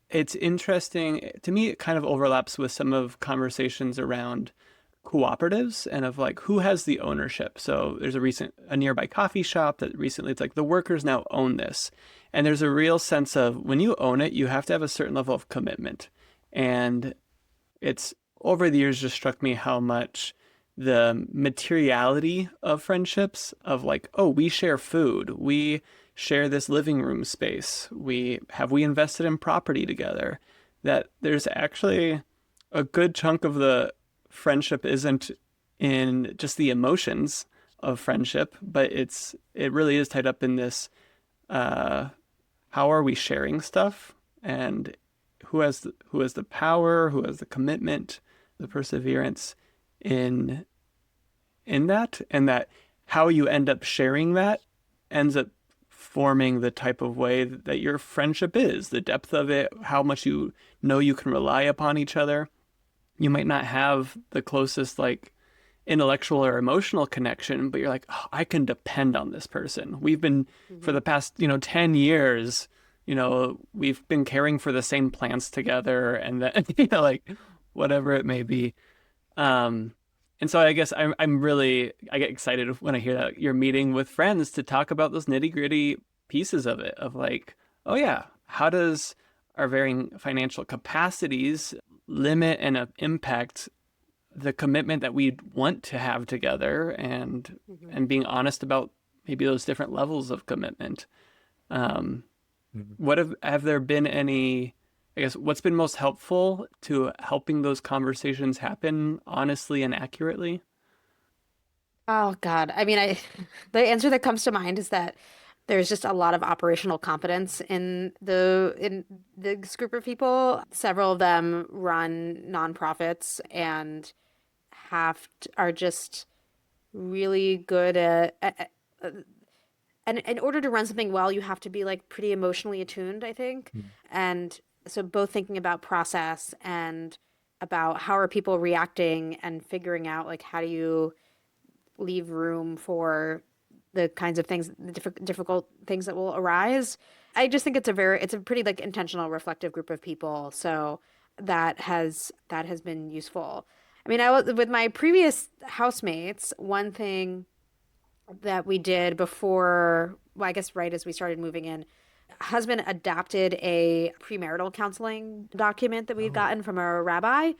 it's interesting to me. It kind of overlaps with some of conversations around cooperatives and of like who has the ownership. So there's a nearby coffee shop that recently, it's like the workers now own this. And there's a real sense of when you own it, you have to have a certain level of commitment. And it's over the years just struck me how much the materiality of friendships, of like, oh, we share food, we share this living room space, we invested in property together, that there's actually a good chunk of the friendship isn't in just the emotions of friendship, but it really is tied up in this how are we sharing stuff, and who has the power, who has the commitment, the perseverance in that, and that how you end up sharing that ends up forming the type of way that your friendship is, the depth of it, how much you know you can rely upon each other. You might not have the closest like intellectual or emotional connection, but you're like, oh, I can depend on this person. We've been for the past, 10 years, we've been caring for the same plants together, and that, like whatever it may be. And so I guess I get excited when I hear that you're meeting with friends to talk about those nitty gritty pieces of it, of like, oh yeah, how does our varying financial capacities limit and impact the commitment that we want to have together, and being honest about maybe those different levels of commitment. What have there been any, I guess, what's been most helpful to helping those conversations happen honestly and accurately? Oh God. I mean, the answer that comes to mind is that there's just a lot of operational competence in this group of people. Several of them run nonprofits and are just really good and in order to run something well, you have to be like pretty emotionally attuned, I think. And so both thinking about process and about how are people reacting and figuring out like how do you leave room for the kinds of things, the difficult things that will arise. I just think it's a pretty like intentional, reflective group of people. So that has been useful. I mean, I was with my previous housemates. One thing that we did before, well, I guess right as we started moving in, husband adapted a premarital counseling document that we'd gotten from a rabbi,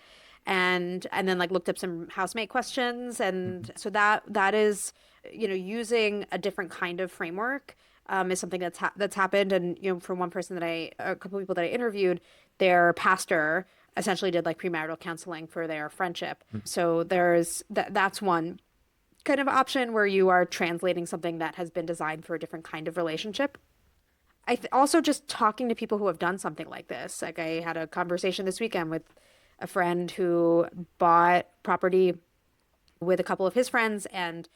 and then like looked up some housemate questions, and so that is, using a different kind of framework is something that's happened. And from one person a couple of people that I interviewed, their pastor essentially did like premarital counseling for their friendship. So there's that's one kind of option where you are translating something that has been designed for a different kind of relationship. Also just talking to people who have done something like this. Like I had a conversation this weekend with a friend who bought property with a couple of his friends and,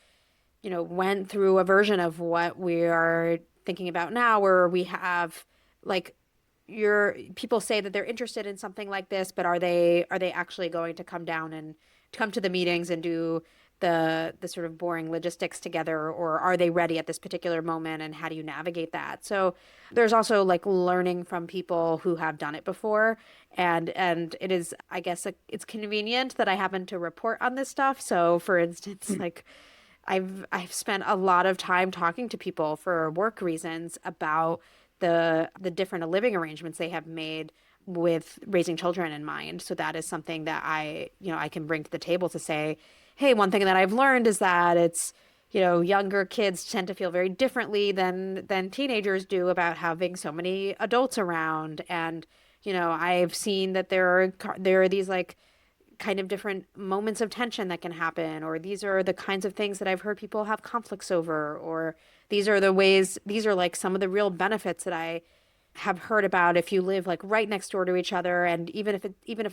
went through a version of what we are thinking about now, where we have like people say that they're interested in something like this, but are they actually going to come down and come to the meetings and do the sort of boring logistics together, or are they ready at this particular moment, and how do you navigate that? So there's also like learning from people who have done it before, and it is, I guess, it's convenient that I happen to report on this stuff. So for instance, like I've spent a lot of time talking to people for work reasons about the different living arrangements they have made with raising children in mind. So that is something that I can bring to the table to say, hey, one thing that I've learned is that it's, younger kids tend to feel very differently than teenagers do about having so many adults around. And, I've seen that there are these like kind of different moments of tension that can happen, or these are the kinds of things that I've heard people have conflicts over, or these are like some of the real benefits that I have heard about if you live like right next door to each other, and even if a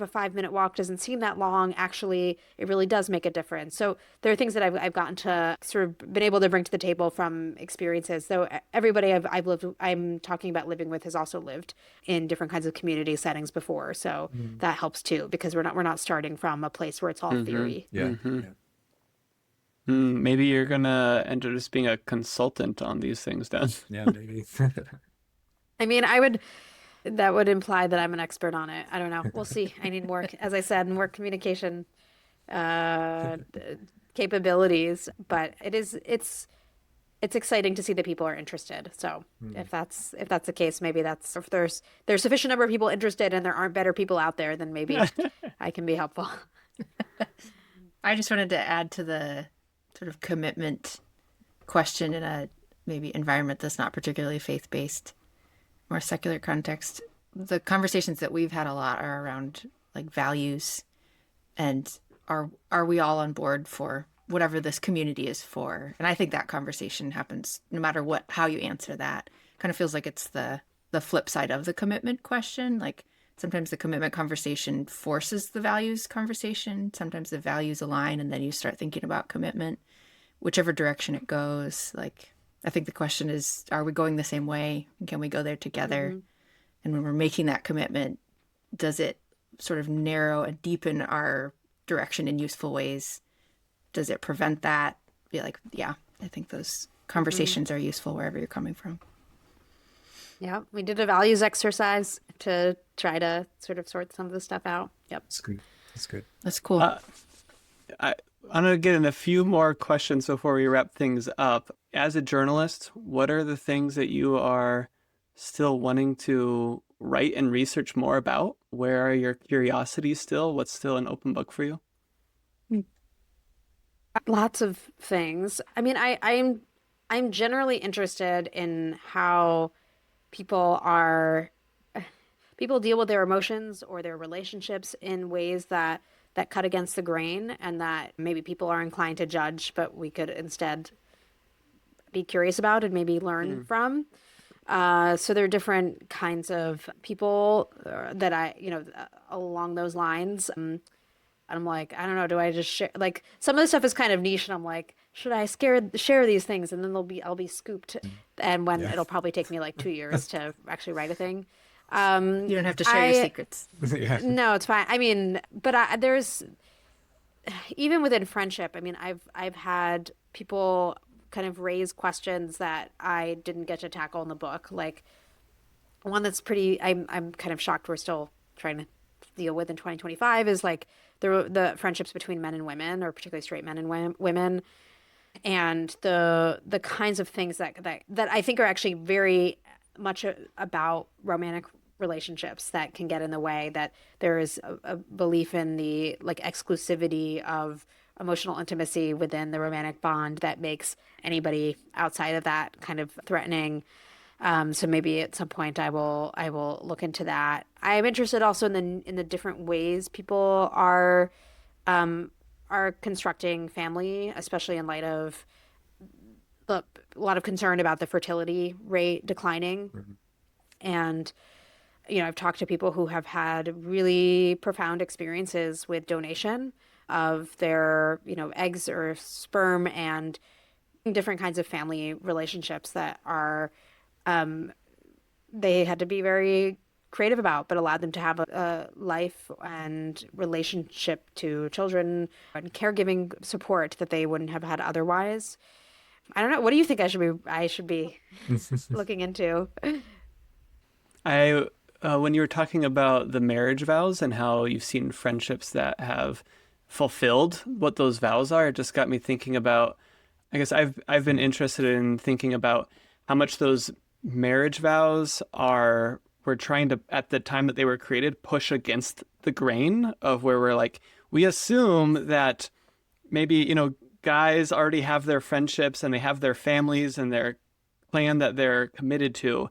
5-minute walk doesn't seem that long, actually it really does make a difference. So there are things that I've gotten to sort of been able to bring to the table from experiences. So everybody I'm talking about living with has also lived in different kinds of community settings before, so that helps too, because we're not starting from a place where it's all theory. Yeah. Maybe you're gonna end up just being a consultant on these things then. Yeah, maybe. I mean, that would imply that I'm an expert on it. I don't know. We'll see. I need more, as I said, more communication capabilities. But it's exciting to see that people are interested. So if that's the case, maybe if there's a sufficient number of people interested and there aren't better people out there, then maybe I can be helpful. I just wanted to add to the sort of commitment question in a maybe environment that's not particularly faith-based, more secular context. The conversations that we've had a lot are around like values, and are we all on board for whatever this community is for? And I think that conversation happens no matter how you answer that. Kind of feels like it's the flip side of the commitment question. Like sometimes the commitment conversation forces the values conversation. Sometimes the values align and then you start thinking about commitment, whichever direction it goes. Like I think the question is, are we going the same way? Can we go there together? And when we're making that commitment, does it sort of narrow and deepen our direction in useful ways? Does it prevent that? Be like, yeah, I think those conversations are useful wherever you're coming from. Yeah, we did a values exercise to try to sort of sort some of this stuff out. Yep. That's good. That's good. That's cool. I'm going to get in a few more questions before we wrap things up. As a journalist, what are the things that you are still wanting to write and research more about? Where are your curiosities still? What's still an open book for you? Lots of things. I mean, I'm generally interested in how people deal with their emotions or their relationships in ways that cut against the grain, and that maybe people are inclined to judge, but we could instead be curious about and maybe learn from. So there are different kinds of people that along those lines. I'm like, I don't know, do I just share? Like, some of the stuff is kind of niche, and I'm like, should I share these things? And then I'll be scooped, and it'll probably take me like 2 years to actually write a thing. You don't have to share your secrets. Yeah. No, it's fine. I mean, but there's, even within friendship, I mean, I've had people kind of raise questions that I didn't get to tackle in the book. Like, one that's I'm kind of shocked we're still trying to deal with in 2025 is like the friendships between men and women, or particularly straight men and women, and the kinds of things that I think are actually very much about romantic relationships that can get in the way. That there is a belief in the like exclusivity of emotional intimacy within the romantic bond that makes anybody outside of that kind of threatening. So maybe at some point I will look into that. I am interested also in the different ways people are constructing family, especially in light of a lot of concern about the fertility rate declining. And I've talked to people who have had really profound experiences with donation of their eggs or sperm, and different kinds of family relationships that are they had to be very creative about, but allowed them to have a life and relationship to children and caregiving support that they wouldn't have had otherwise. I don't know. What do you think I should be looking into? When you were talking about the marriage vows and how you've seen friendships that have fulfilled what those vows are, it just got me thinking about, I guess I've been interested in thinking about how much those marriage vows were trying to, at the time that they were created, push against the grain of where we're like, we assume that maybe, guys already have their friendships and they have their families and their clan that they're committed to,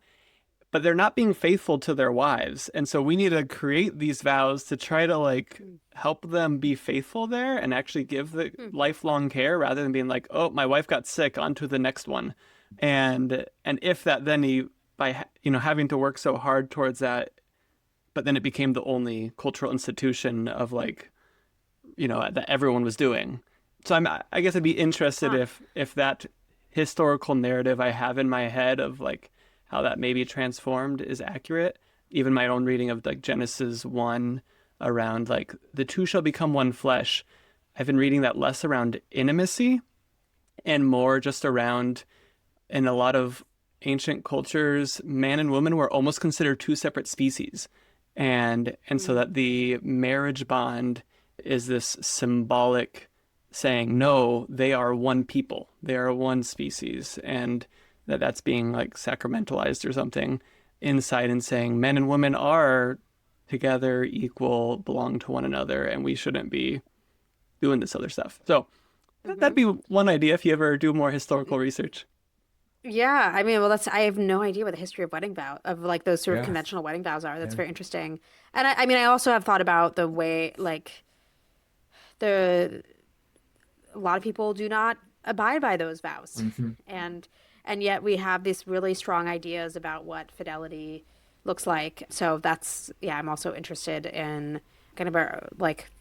but they're not being faithful to their wives. And so we need to create these vows to try to like help them be faithful there and actually give the lifelong care, rather than being like, oh, my wife got sick, on to the next one. And if that then by having to work so hard towards that, but then it became the only cultural institution of like, that everyone was doing. So I guess I'd be interested if that historical narrative I have in my head of like how that maybe transformed is accurate. Even my own reading of like Genesis 1 around like the two shall become one flesh. I've been reading that less around intimacy and more just around, in a lot of ancient cultures, man and woman were almost considered two separate species. And so that the marriage bond is this symbolic saying, no, they are one people, they are one species, and that's being like sacramentalized or something inside, and saying men and women are together, equal, belong to one another, and we shouldn't be doing this other stuff. So that'd be one idea if you ever do more historical research. Yeah, I mean, well, I have no idea what the history of wedding vow of like those sort of conventional wedding vows are. That's very interesting. And I mean, I also have thought about the way like a lot of people do not abide by those vows. And yet we have these really strong ideas about what fidelity looks like. So I'm also interested in kind of like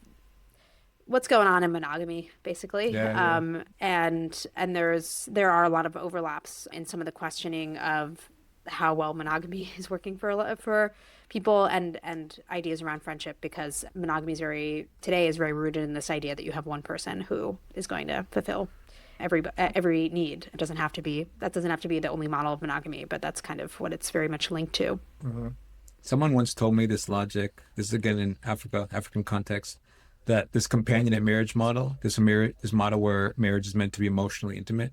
what's going on in monogamy, basically. Yeah, And there are a lot of overlaps in some of the questioning of how well monogamy is working for people, and ideas around friendship, because monogamy today is very rooted in this idea that you have one person who is going to fulfill every need. It doesn't have to be the only model of monogamy, but that's kind of what it's very much linked to. Someone once told me this logic, this is again in African context, that this companion marriage model, this model where marriage is meant to be emotionally intimate,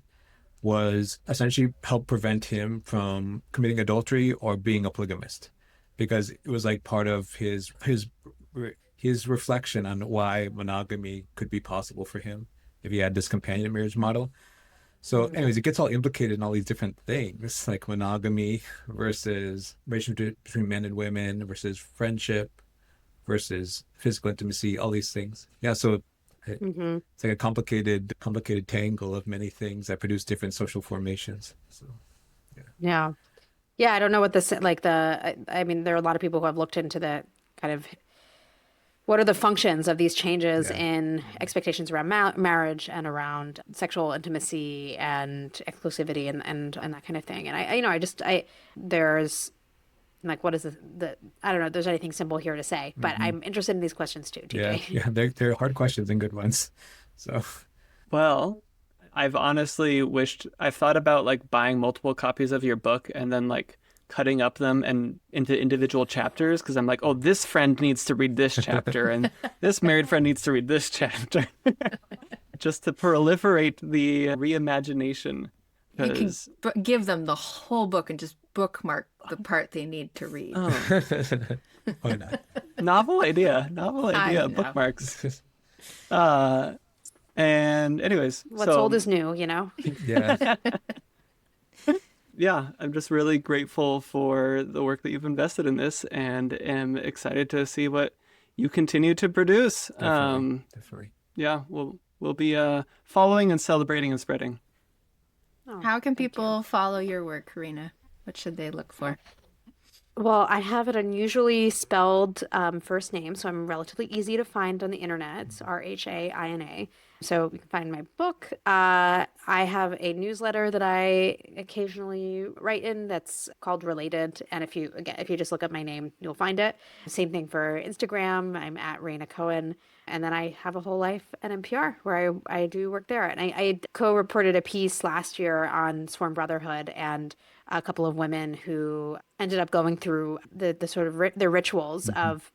was essentially help prevent him from committing adultery or being a polygamist, because it was like part of his reflection on why monogamy could be possible for him if he had this companion marriage model. So anyways, it gets all implicated in all these different things, like monogamy versus relationship between men and women versus friendship versus physical intimacy, all these things. Yeah, so it's like a complicated tangle of many things that produce different social formations. So Yeah. I don't know what I mean, there are a lot of people who have looked into the kind of what are the functions of these changes in expectations around marriage and around sexual intimacy and exclusivity and that kind of thing. And there's like, what is I don't know if there's anything simple here to say, but I'm interested in these questions too, TJ. Yeah, they're hard questions and good ones. So, Well, I've honestly I've thought about like buying multiple copies of your book and then like cutting up them and into individual chapters, because I'm like, oh, this friend needs to read this chapter and this married friend needs to read this chapter. Just to proliferate the reimagination. You can give them the whole book and just bookmark the part they need to read. why not? Novel idea, bookmarks. And anyways, What's old is new, you know? Yeah. Yeah, I'm just really grateful for the work that you've invested in this, and am excited to see what you continue to produce. Definitely. Yeah, we'll be following and celebrating and spreading. Oh, How can people follow your work, Rhaina? What should they look for? Well, I have an unusually spelled first name, so I'm relatively easy to find on the internet. It's Rhaina. So you can find my book. I have a newsletter that I occasionally write in that's called Related. And if you just look up my name, you'll find it. Same thing for Instagram. I'm at Rhaina Cohen. And then I have a whole life at NPR where I do work there. And I co-reported a piece last year on Sworn Brotherhood and a couple of women who ended up going through the sort of the rituals of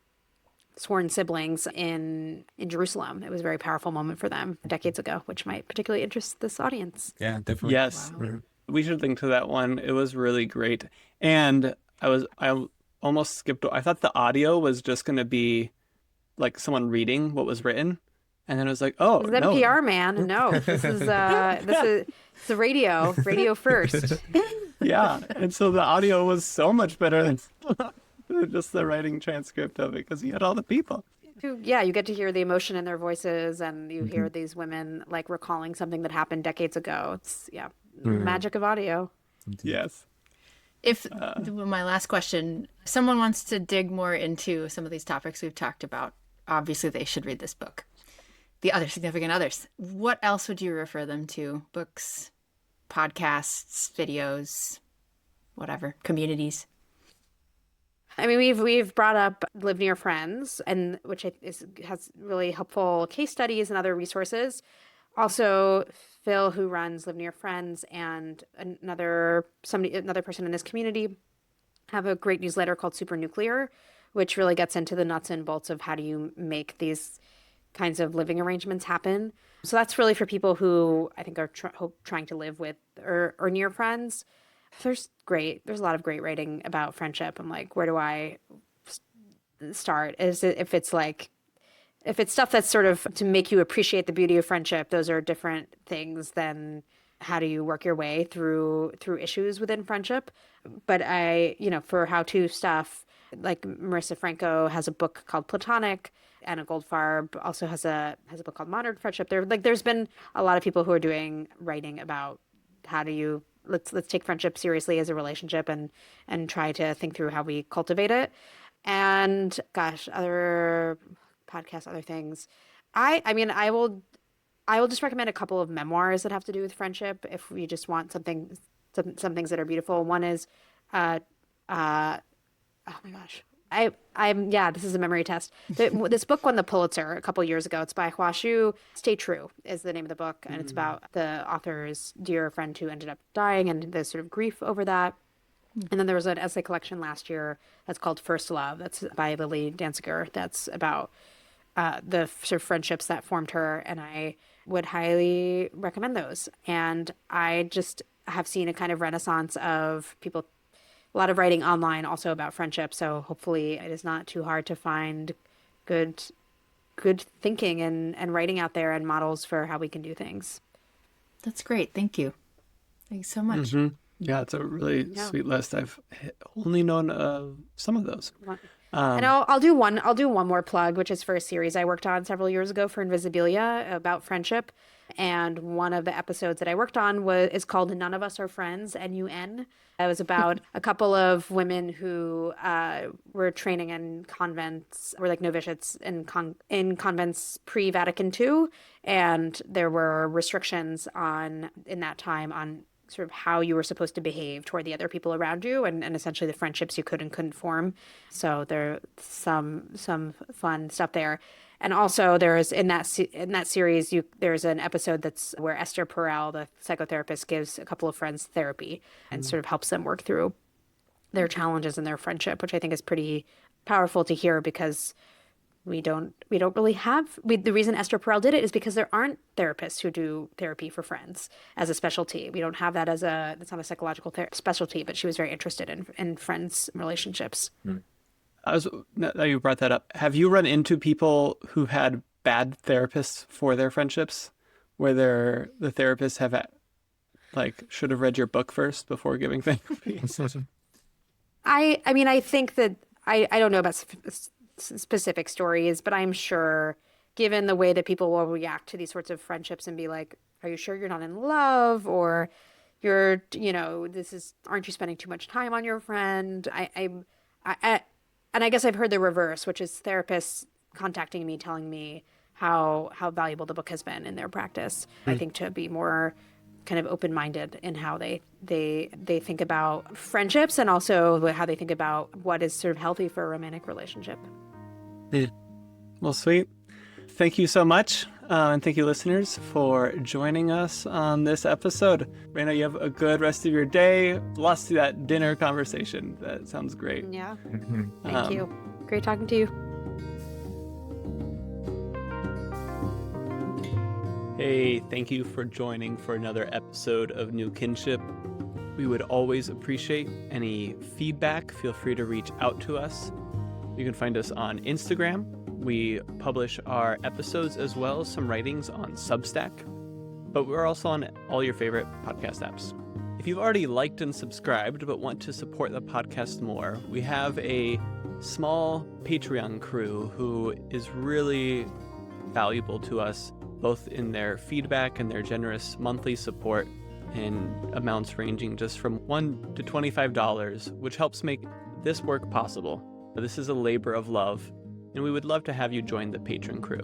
sworn siblings in Jerusalem. It was a very powerful moment for them decades ago, which might particularly interest this audience. Yeah, definitely. Yes, Wow. we should link to that one. It was really great. And I almost skipped. I thought the audio was just going to be like someone reading what was written. And then it was like, oh, This is no. NPR, man. No, this is it's the radio first. Yeah. And so the audio was so much better than just the writing transcript of it, because you had all the people. Yeah, you get to hear the emotion in their voices, and you hear these women like recalling something that happened decades ago. It's magic of audio. Yes. If my last question, someone wants to dig more into some of these topics we've talked about, obviously they should read this book. The Other Significant Others. What else would you refer them to? Books, podcasts, videos, whatever, communities? I mean, we've brought up Live Near Friends, and which has really helpful case studies and other resources. Also, Phil, who runs Live Near Friends, and another person in this community have a great newsletter called Super Nuclear, which really gets into the nuts and bolts of how do you make these kinds of living arrangements happen. So that's really for people who I think are trying to live with or near friends. There's a lot of great writing about friendship. I'm like, where do I start? If it's stuff that's sort of to make you appreciate the beauty of friendship, those are different things than how do you work your way through issues within friendship. But for how-to stuff, like Marissa Franco has a book called Platonic. Anna Goldfarb also has a book called Modern Friendship. There's been a lot of people who are doing writing about how do you let's take friendship seriously as a relationship and try to think through how we cultivate it. And gosh, other podcasts, other things. I mean, I will just recommend a couple of memoirs that have to do with friendship if we just want some things that are beautiful. One is, uh, uh, oh my gosh. Yeah, this is a memory test. This book won the Pulitzer a couple years ago. It's by Huashu. Stay True is the name of the book. And it's about the author's dear friend who ended up dying and the sort of grief over that. And then there was an essay collection last year that's called First Love. That's by Lily Danziger. That's about the sort of friendships that formed her. And I would highly recommend those. And I just have seen a kind of renaissance of people, a lot of writing online also about friendship. So hopefully it is not too hard to find good thinking and writing out there and models for how we can do things. That's great. Thank you. Thanks so much. Mm-hmm. Yeah, it's a really sweet list. I've only known of some of those. And I'll do one more plug, which is for a series I worked on several years ago for Invisibilia about friendship. And one of the episodes that I worked on is called None of Us Are Friends, NUN. It was about a couple of women who were training in convents, were like novitiates in convents pre-Vatican II. And there were restrictions in that time on sort of how you were supposed to behave toward the other people around you and essentially the friendships you could and couldn't form. So there's some fun stuff there. And also there's in that series, there's an episode that's where Esther Perel, the psychotherapist, gives a couple of friends therapy and sort of helps them work through their challenges in their friendship, which I think is pretty powerful to hear because we don't really have the reason Esther Perel did it is because there aren't therapists who do therapy for friends as a specialty. We don't have that it's not a psychological specialty, but she was very interested in friends relationships. Now you brought that up, have you run into people who had bad therapists for their friendships, where the therapists have should have read your book first before giving therapy? I mean, I think that I don't know about specific stories, but I'm sure given the way that people will react to these sorts of friendships and be like, are you sure you're not in love? Or aren't you spending too much time on your friend? And I guess I've heard the reverse, which is therapists contacting me, telling me how valuable the book has been in their practice. I think to be more kind of open-minded in how they think about friendships and also how they think about what is sort of healthy for a romantic relationship. Well, sweet. Thank you so much. And thank you, listeners, for joining us on this episode. Rhaina, you have a good rest of your day. Lost to that dinner conversation. That sounds great. Yeah. Thank you. Great talking to you. Hey, thank you for joining for another episode of New Kinship. We would always appreciate any feedback. Feel free to reach out to us. You can find us on Instagram. We publish our episodes as well as some writings on Substack. But we're also on all your favorite podcast apps. If you've already liked and subscribed but want to support the podcast more, we have a small Patreon crew who is really valuable to us, both in their feedback and their generous monthly support in amounts ranging just from $1 to $25, which helps make this work possible. This is a labor of love, and we would love to have you join the patron crew.